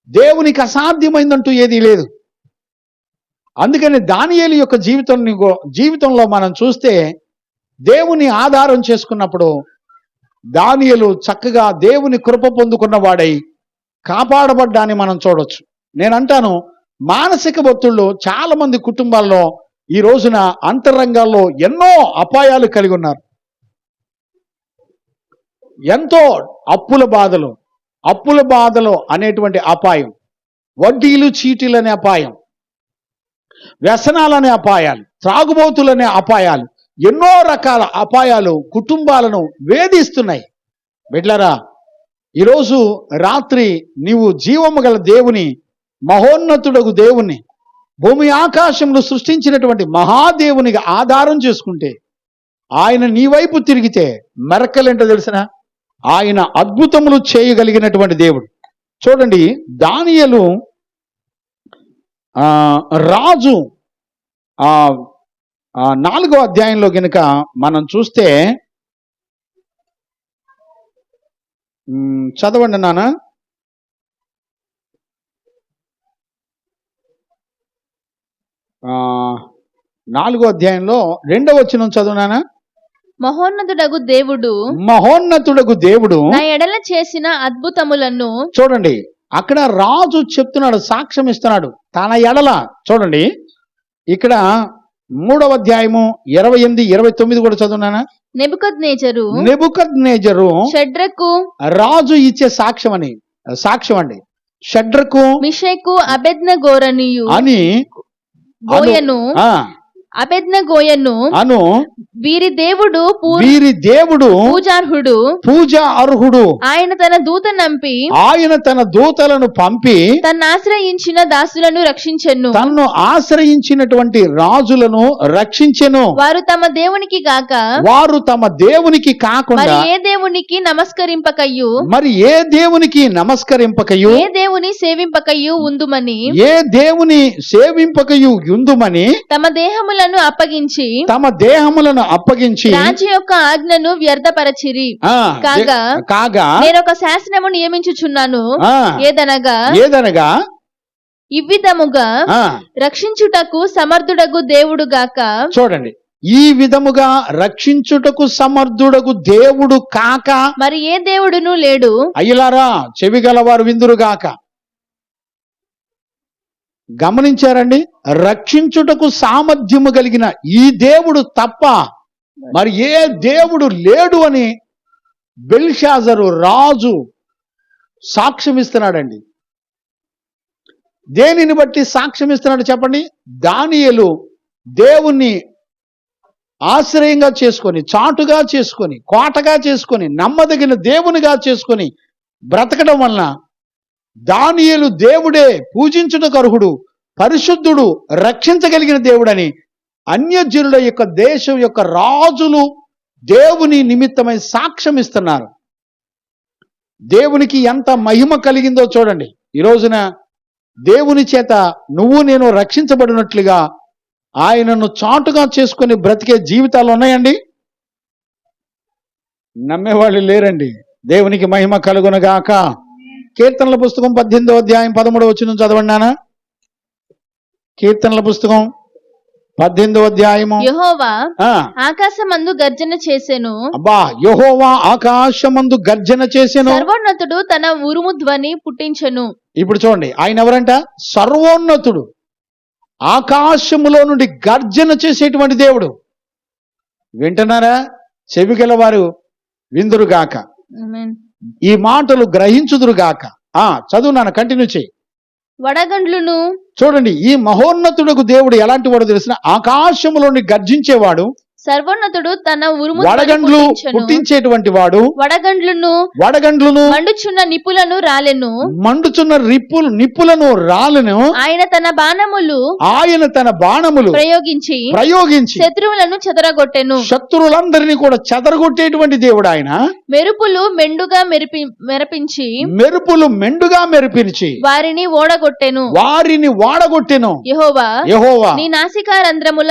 దేవునికి అసాధ్యమైందంటూ ఏదీ లేదు. అందుకని దానియేలు యొక్క జీవితంలో మనం చూస్తే దేవుని ఆధారం చేసుకున్నప్పుడు దానియేలు చక్కగా దేవుని కృప పొందుకున్న వాడై కాపాడబడ్డాన్ని మనం చూడొచ్చు. నేను అంటాను, మానసిక ఒత్తిళ్ళు చాలా మంది కుటుంబాల్లో ఈ రోజున అంతరంగాల్లో ఎన్నో అపాయాలు కలిగి ఉన్నారు. ఎంతో అప్పుల బాధలు అనేటువంటి అపాయం, వడ్డీలు చీటీలు అనే అపాయం, వ్యసనాలనే అపాయాలు, త్రాగుబోతులనే అపాయాలు, ఎన్నో రకాల అపాయాలు కుటుంబాలను వేధిస్తున్నాయి. బిడ్డలారా, ఈరోజు రాత్రి నీవు జీవము గల దేవుని, మహోన్నతుడగు దేవుని, భూమి ఆకాశములు సృష్టించినటువంటి మహాదేవునికి ఆధారం చేసుకుంటే, ఆయన నీ వైపు తిరిగితే మెరకలేంటో తెలిసిన, ఆయన అద్భుతములు చేయగలిగినటువంటి దేవుడు. చూడండి, దానియేలు రాజు 4వ అధ్యాయంలో గనుక మనం చూస్తే, చదవండి నాన్న. 4వ అధ్యాయంలో 2వ వచనం చదువు నాన్న. మహోన్నతుడగు దేవుడు నా ఎడల చేసిన అద్భుతములను. చూడండి, అక్కడ రాజు చెప్తున్నాడు, సాక్ష్యం ఇస్తున్నాడు తన ఎడల. చూడండి, ఇక్కడ 3వ అధ్యాయము 28, 29 కూడా చదువునానా. నెబుకద్నెజరు షడ్రకు రాజు ఇచ్చే సాక్ష్యం అండి. షడ్రకు, మిషకు, అబేద్నెగోరనియు అని అబేద్నెగోయను అను వీరి దేవుడు పూజా అర్హుడు. ఆయన తన దూతలను పంపి తన్ను ఆశ్రయించినటువంటి రాజులను రక్షించెను. వారు తమ దేవునికి కాకుండా దేవునికి నమస్కరింపకయు మరి ఏ దేవునికి నమస్కరింపకయు ఏ దేవుని సేవింపకయు ఉందుమని ఏ దేవుని సేవింపకయు యుందుమని తమ దేహములను అప్పగించి తమ దేహములను అప్పగించి రాజు యొక్క ఆజ్ఞను వ్యర్థపరచిరి. ఆ, కాగా నేనొక శాసనము నియమించుచున్నాను, ఆ, ఏదనగా ఇవ్విధముగా ఆ, రక్షించుటకు సమర్థుడగు దేవుడు గాక. చూడండి, ఈ విధముగా రక్షించుటకు సమర్థుడగు దేవుడు కాక మరి ఏ దేవుడును లేడు. అయ్యలారా, చెవిగలవారు విందురుగాక. గమనించారండి? రక్షించుటకు సామర్థ్యము కలిగిన ఈ దేవుడు తప్ప మరి ఏ దేవుడు లేడు అని బెల్షాజరు రాజు సాక్ష్యం ఇస్తున్నాడండి. దేనిని బట్టి సాక్ష్యం ఇస్తున్నాడు చెప్పండి? దానియేలు దేవుణ్ణి ఆశ్రయంగా చేసుకొని, చాటుగా చేసుకొని, కోటగా చేసుకొని, నమ్మదగిన దేవునిగా చేసుకొని బ్రతకడం వలన దానియేలు దేవుడే, పూజించుటకు అర్హుడు, పరిశుద్ధుడు, రక్షించగలిగిన దేవుడని అన్యజనుల యొక్క దేశం యొక్క రాజులు దేవుని నిమిత్తమై సాక్ష్యం ఇస్తున్నారు. దేవునికి ఎంత మహిమ కలిగిందో చూడండి. ఈ రోజున దేవుని చేత నువ్వు నేను రక్షించబడినట్లుగా ఆయనను చాటుగా చేసుకుని బ్రతికే జీవితాలు ఉన్నాయండి? నమ్మేవాళ్ళు లేరండి. దేవునికి మహిమ కలుగునగాక. కీర్తనల పుస్తకం 18వ అధ్యాయం 13వ వచనం చదవండి నాన్న. కీర్తనల పుస్తకం 18వ అధ్యాయము. యెహోవా ఆకాశమందు గర్జన చేసెను. అబ్బా, యెహోవా ఆకాశమందు గర్జన చేసెను. సర్వోన్నతుడు తన ఉరుము ధ్వని పుట్టించెను. ఇప్పుడు చూడండి, ఆయన ఎవరంట? సర్వోన్నతుడు, ఆకాశములో నుండి గర్జన చేసేటువంటి దేవుడు. వింటున్నారా? చెవిగలవారు విందురుగాక, ఆమేన్. ఈ మాటలు గ్రహించుదురుగాక. చదువు నాన్న, కంటిన్యూ చేయి. వడగండ్లును, చూడండి, ఈ మహోన్నతుడకు దేవుడు ఎలాంటి వాడు తెలిసిన? ఆకాశములోని గర్జించేవాడు, సర్వోన్నతుడు తన ఉరుము వడగండ్లు పుట్టించేటువంటి వాడు, వడగండ్లును మండుచున్న నిప్పులను రాలెను, మండుచున్న నిప్పులను రాలను. ఆయన తన బాణములు ప్రయోగించి శత్రువులను చెదరగొట్టెను. శత్రువులందరినీ కూడా చెదరగొట్టేటువంటి దేవుడు ఆయన. మెరుపులు మెండుగా మెరిపించి వారిని ఓడగొట్టెను. యెహోవా నీ నాసికా రంధ్రముల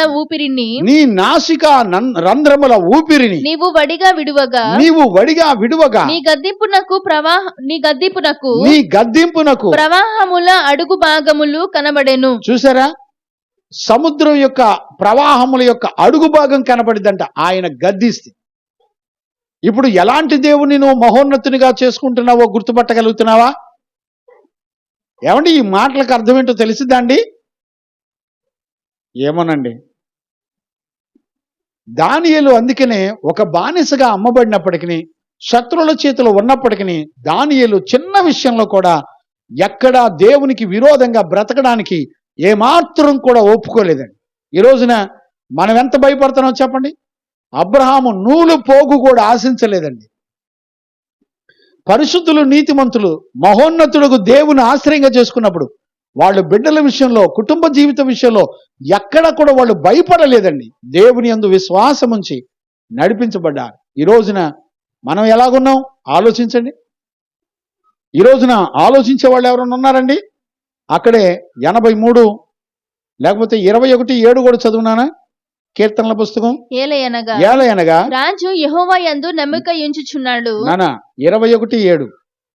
ఊపిరిని నీవు వడిగా విడువగా నీ గద్దింపునకు ప్రవాహముల అడుగు భాగములు కనబడెను. చూసారా? సముద్రం యొక్క ప్రవాహముల యొక్క అడుగు భాగం కనబడిద్దంట ఆయన గద్దిస్తే. ఇప్పుడు ఎలాంటి దేవుని నువ్వు మహోన్నతునిగా చేసుకుంటున్నావో గుర్తుపట్టగలుగుతున్నావా? ఏమండి, ఈ మాటలకు అర్థమేంటో తెలిసిద్దండి? ఏమోనండి. దానియేలు అందుకనే ఒక బానిసగా అమ్మబడినప్పటికీ, శత్రువుల చేతిలో ఉన్నప్పటికీ దానియేలు చిన్న విషయంలో కూడా ఎక్కడా దేవునికి విరోధంగా బ్రతకడానికి ఏమాత్రం కూడా ఒప్పుకోలేదండి. ఈ రోజున మనం ఎంత భయపడుతున్నాం చెప్పండి? అబ్రహాము నూలు పోగు కూడా ఆశించలేదండి. పరిశుద్ధులు, నీతిమంతులు మహోన్నతులకు దేవుని ఆశ్రయంగా చేసుకున్నప్పుడు వాళ్ళు బిడ్డల విషయంలో, కుటుంబ జీవిత విషయంలో ఎక్కడ కూడా వాళ్ళు భయపడలేదండి. దేవుని యందు విశ్వాసం ఉంచి నడిపించబడ్డారు. ఈ రోజున మనం ఎలాగున్నాం ఆలోచించండి. ఈ రోజున ఆలోచించే వాళ్ళు ఎవరైనా ఉన్నారండి? అక్కడే 83 లేకపోతే 21:7 కూడా చదువునానా? కీర్తనల పుస్తకం. ఏలయనగా రాజు యెహోవా యందు నమ్మిక ఉంచుచున్నాడు. 21:7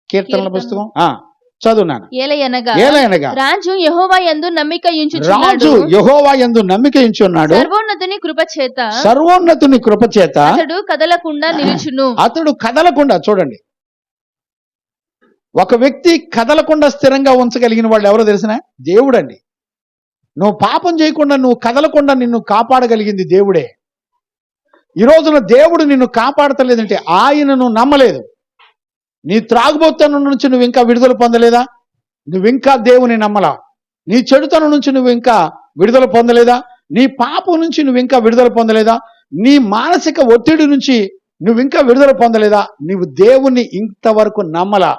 కీర్తనల పుస్తకం చదువునాను. ఏలయనగా రాజు యెహోవా యందు నమ్మిక ఉంచున్నాడు. సర్వోన్నతుని కృపచేత అతడు కదలకుండా నిలుచును. అతడు కదలకుండా. చూడండి, ఒక వ్యక్తి కదలకుండా స్థిరంగా ఉంచగలిగిన వాళ్ళు ఎవరో తెలిసిన? దేవుడండి. నువ్వు పాపం చేయకుండా, నువ్వు కదలకుండా నిన్ను కాపాడగలిగింది దేవుడే. ఈ రోజున దేవుడు నిన్ను కాపాడతలేదంటే ఆయనను నమ్మలేదు. నీ త్రాగుబోతనం నుంచి నువ్వు ఇంకా విడుదల పొందలేదా? నువ్వు ఇంకా దేవుని నమ్మలా. నీ చెడుతనం నుంచి నువ్వు ఇంకా విడుదల పొందలేదా? నీ పాపం నుంచి నువ్వు ఇంకా విడుదల పొందలేదా? నీ మానసిక ఒత్తిడి నుంచి నువ్వు ఇంకా విడుదల పొందలేదా? నువ్వు దేవుణ్ణి ఇంతవరకు నమ్మలా.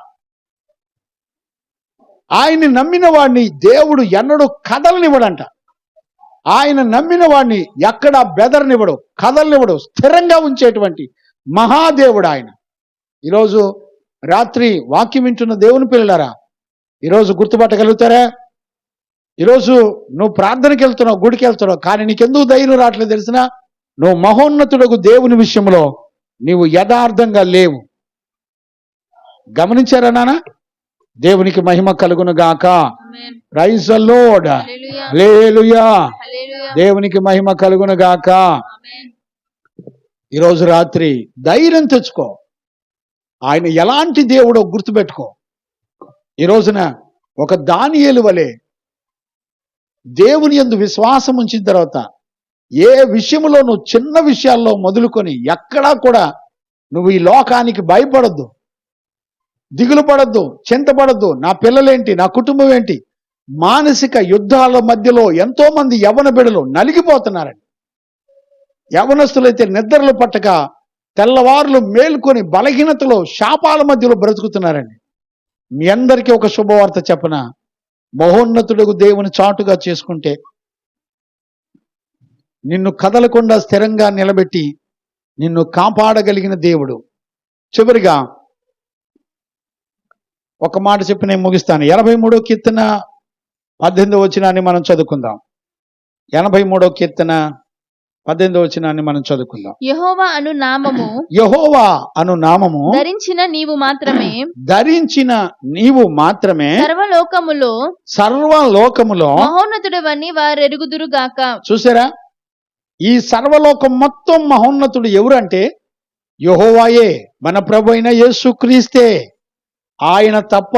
ఆయన్ని నమ్మిన వాడిని దేవుడు ఎన్నడూ కదలనివ్వడంట. ఆయన నమ్మిన వాడిని ఎక్కడా బెదరనివ్వడు, కదలనివ్వడు, స్థిరంగా ఉంచేటువంటి మహాదేవుడు ఆయన. ఈరోజు రాత్రి వాక్యం వింటున్న దేవుని పిల్లలారా, ఈరోజు గుర్తుపట్టగలుగుతారా? ఈరోజు నువ్వు ప్రార్థనకి వెళ్తున్నావు, గుడికి వెళ్తున్నావు, కానీ నీకెందుకు ధైర్యం రావట్లేదు తెలిసినా? నువ్వు మహోన్నతుడకు దేవుని విషయంలో నీవు యథార్థంగా లేవు. గమనించారా నాన్న? దేవునికి మహిమ కలుగును గాక. Amen. Praise the Lord. Hallelujah. Hallelujah. Hallelujah. దేవునికి మహిమ కలుగును గాక. ఆమేన్. ఈరోజు రాత్రి ధైర్యం తెచ్చుకో. ఆయన ఎలాంటి దేవుడో గుర్తుపెట్టుకో. ఈ రోజున ఒక దానియేలు వలె దేవుని యందు విశ్వాసం ఉంచిన తర్వాత ఏ విషయంలో నువ్వు చిన్న విషయాల్లో మొదలుకొని ఎక్కడా కూడా నువ్వు ఈ లోకానికి భయపడద్దు, దిగులు పడద్దు, చింతపడద్దు. నా పిల్లలేంటి, నా కుటుంబం ఏంటి? మానసిక యుద్ధాల మధ్యలో ఎంతో మంది యవ్వన బిడ్డలు నలిగిపోతున్నారండి. యవనస్తులైతే నిద్రలు పట్టక తెల్లవారులు మేల్కొని బలహీనతలో శాపాల మధ్యలో బ్రతుకుతున్నారండి. మీ అందరికీ ఒక శుభవార్త చెప్పన, మహోన్నతుడు దేవుని చాటుగా చేసుకుంటే నిన్ను కదలకుండా స్థిరంగా నిలబెట్టి నిన్ను కాపాడగలిగిన దేవుడు. చివరిగా ఒక మాట చెప్పి నేను ముగిస్తాను. 83వ కీర్తన 18వ వచనాన్ని మనం చదువుకుందాం. 83వ కీర్తన 18వ వచనాన్ని మనం చదువుకుందాం. యెహోవా అను నామము యెహోవా అను నామము ధరించిన నీవు మాత్రమే ధరించిన నీవు మాత్రమే సర్వలోకములో మహోన్నతుడవని వారెరుగుదురు గాక. చూసారా? ఈ సర్వలోకం మొత్తం మహోన్నతుడు ఎవరంటే యెహోవాయే, మన ప్రభు అయిన యేసుక్రీస్తే. ఆయన తప్ప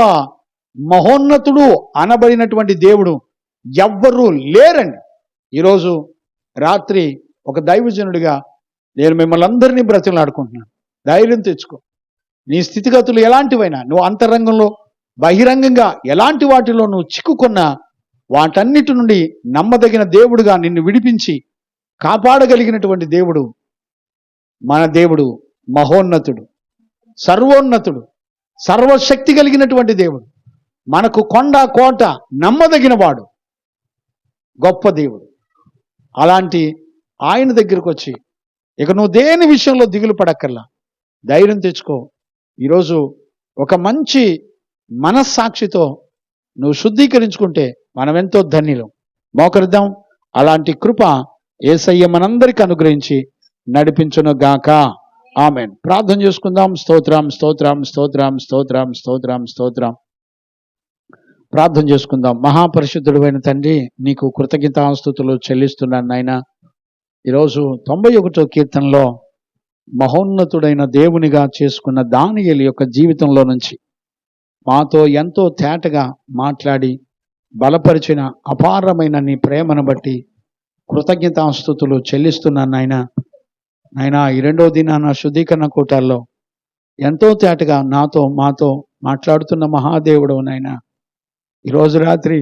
మహోన్నతుడు అనబడినటువంటి దేవుడు ఎవ్వరూ లేరండి. ఈరోజు రాత్రి ఒక దైవజనుడిగా నేను మిమ్మల్ని అందరినీ బ్రతిమలాడుకుంటున్నాను. ధైర్యం తెచ్చుకో. నీ స్థితిగతులు ఎలాంటివైనా, నువ్వు అంతరంగంలో బహిరంగంగా ఎలాంటి వాటిలో నువ్వు చిక్కుకున్నా వాటన్నిటి నుండి నమ్మదగిన దేవుడుగా నిన్ను విడిపించి కాపాడగలిగినటువంటి దేవుడు మన దేవుడు. మహోన్నతుడు, సర్వోన్నతుడు, సర్వశక్తి కలిగినటువంటి దేవుడు, మనకు కొండ కోట, నమ్మదగిన వాడు, గొప్ప దేవుడు. అలాంటి ఆయన దగ్గరకు వచ్చి ఇక నువ్వు దేని విషయంలో దిగులు పడక్కర్లా, ధైర్యం తెచ్చుకో. ఈరోజు ఒక మంచి మనస్సాక్షితో నువ్వు శుద్ధీకరించుకుంటే మనం ఎంతో ధన్యులం. మోకరిద్దాం. అలాంటి కృప యేసయ్య మనందరికి అనుగ్రహించి నడిపించును గాక. ఆమేన్. ప్రార్థన చేసుకుందాం. స్తోత్రం, స్తోత్రం, స్తోత్రం, స్తోత్రం, స్తోత్రం, స్తోత్రం. ప్రార్థన చేసుకుందాం. మహాపరిశుద్ధుడైన తండ్రి, నీకు కృతజ్ఞతాస్తుతులు చెల్లిస్తున్నాను నాయనా. ఈరోజు 91వ కీర్తనలో మహోన్నతుడైన దేవునిగా చేసుకున్న దానియేలు యొక్క జీవితంలో నుంచి మాతో ఎంతో తేటగా మాట్లాడి బలపరిచిన అపారమైన నీ ప్రేమను బట్టి కృతజ్ఞతాస్తుతులు చెల్లిస్తున్నాను నాయనా. నాయనా, ఈ 2వ దినాన శుద్ధీకరణ కూటాల్లో ఎంతో తేటగా మాతో మాట్లాడుతున్న మహాదేవుడు నాయనా. ఈరోజు రాత్రి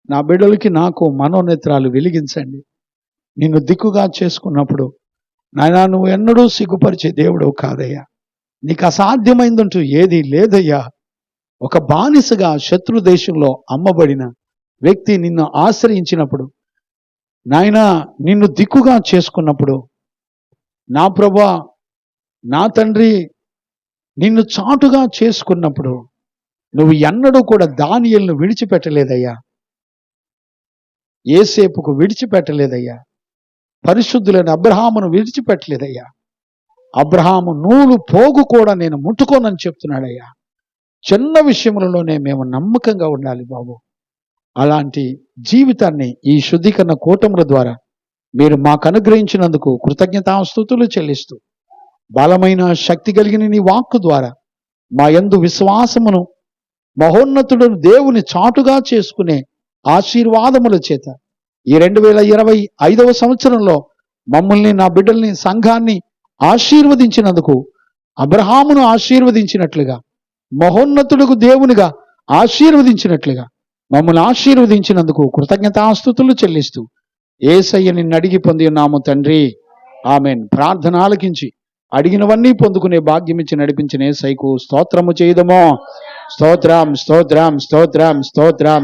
నా బిడ్డలకి నాకు మనోనేత్రాలు వెలిగించండి. నిన్ను దిక్కుగా చేసుకున్నప్పుడు నాయనా, నువ్వు ఎన్నడూ సిగ్గుపరిచే దేవుడు కాదయ్యా. నీకు అసాధ్యమైందంటూ ఏది లేదయ్యా. ఒక బానిసగా శత్రు దేశంలో అమ్మబడిన వ్యక్తి నిన్ను ఆశ్రయించినప్పుడు నాయనా, నిన్ను దిక్కుగా చేసుకున్నప్పుడు నా ప్రభా, నా తండ్రి, నిన్ను చాటుగా చేసుకున్నప్పుడు నువ్వు ఎన్నడూ కూడా దానియేలును విడిచిపెట్టలేదయ్యా. యేసేపుకు విడిచిపెట్టలేదయ్యా. పరిశుద్ధులైన అబ్రహామును విడిచిపెట్టలేదయ్యా. అబ్రహాము నూలు పోగు కూడా నేను ముట్టుకోనని చెప్తున్నాడయ్యా. చిన్న విషయములలోనే మేము నమ్మకంగా ఉండాలి బాబు. అలాంటి జీవితాన్ని ఈ శుద్ధీకరణ కూటముల ద్వారా మీరు మాకు అనుగ్రహించినందుకు కృతజ్ఞతాస్తుతులు చెల్లిస్తూ బలమైన శక్తి కలిగిన నీ వాక్కు ద్వారా మా యందు విశ్వాసమును మహోన్నతుడు దేవుని చాటుగా చేసుకునే ఆశీర్వాదముల చేత ఈ 2025వ సంవత్సరంలో మమ్మల్ని, నా బిడ్డల్ని, సంఘాన్ని ఆశీర్వదించినందుకు, అబ్రహామును ఆశీర్వదించినట్లుగా, మహోన్నతుడుకు దేవునిగా ఆశీర్వదించినట్లుగా మమ్మల్ని ఆశీర్వదించినందుకు కృతజ్ఞతాస్తుతులు చెల్లిస్తూ యేసయ్య నిన్ను అడిగి పొంది ఉన్నాము తండ్రి. ఆమెన్. ప్రార్థన ఆలకించి అడిగినవన్నీ పొందుకునే భాగ్యమిచ్చి నడిపించిన యేసయ్యకు స్తోత్రము చేయదమో. స్తోత్రం, స్తోత్రం, స్తోత్రం, స్తోత్రం,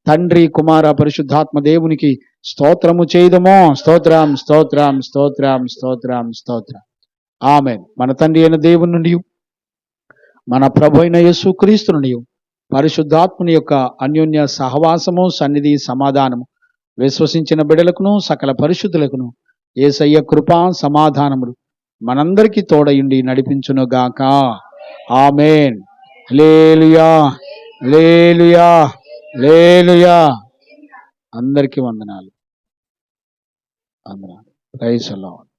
తండ్రి, కుమార, పరిశుద్ధాత్మ దేవునికి స్తోత్రము చేయదమో. స్తోత్రం, స్తోత్రం, స్తోత్రం, స్తోత్రం, స్తోత్రం. ఆమెన్. మన తండ్రి అయిన దేవుని నుండి మన ప్రభు అయిన యేసుక్రీస్తుని పరిశుద్ధాత్ముని యొక్క అన్యోన్య సహవాసము, సన్నిధి, సమాధానము విశ్వసించిన బిడలకును సకల పరిశుద్ధులకును యేసయ్య కృపా సమాధానములు మనందరికీ తోడయుండి నడిపించును గాక. ఆమేన్. హల్లెలూయా, హల్లెలూయా, హల్లెలూయా. అందరికీ వందనాలు. Praise the lord.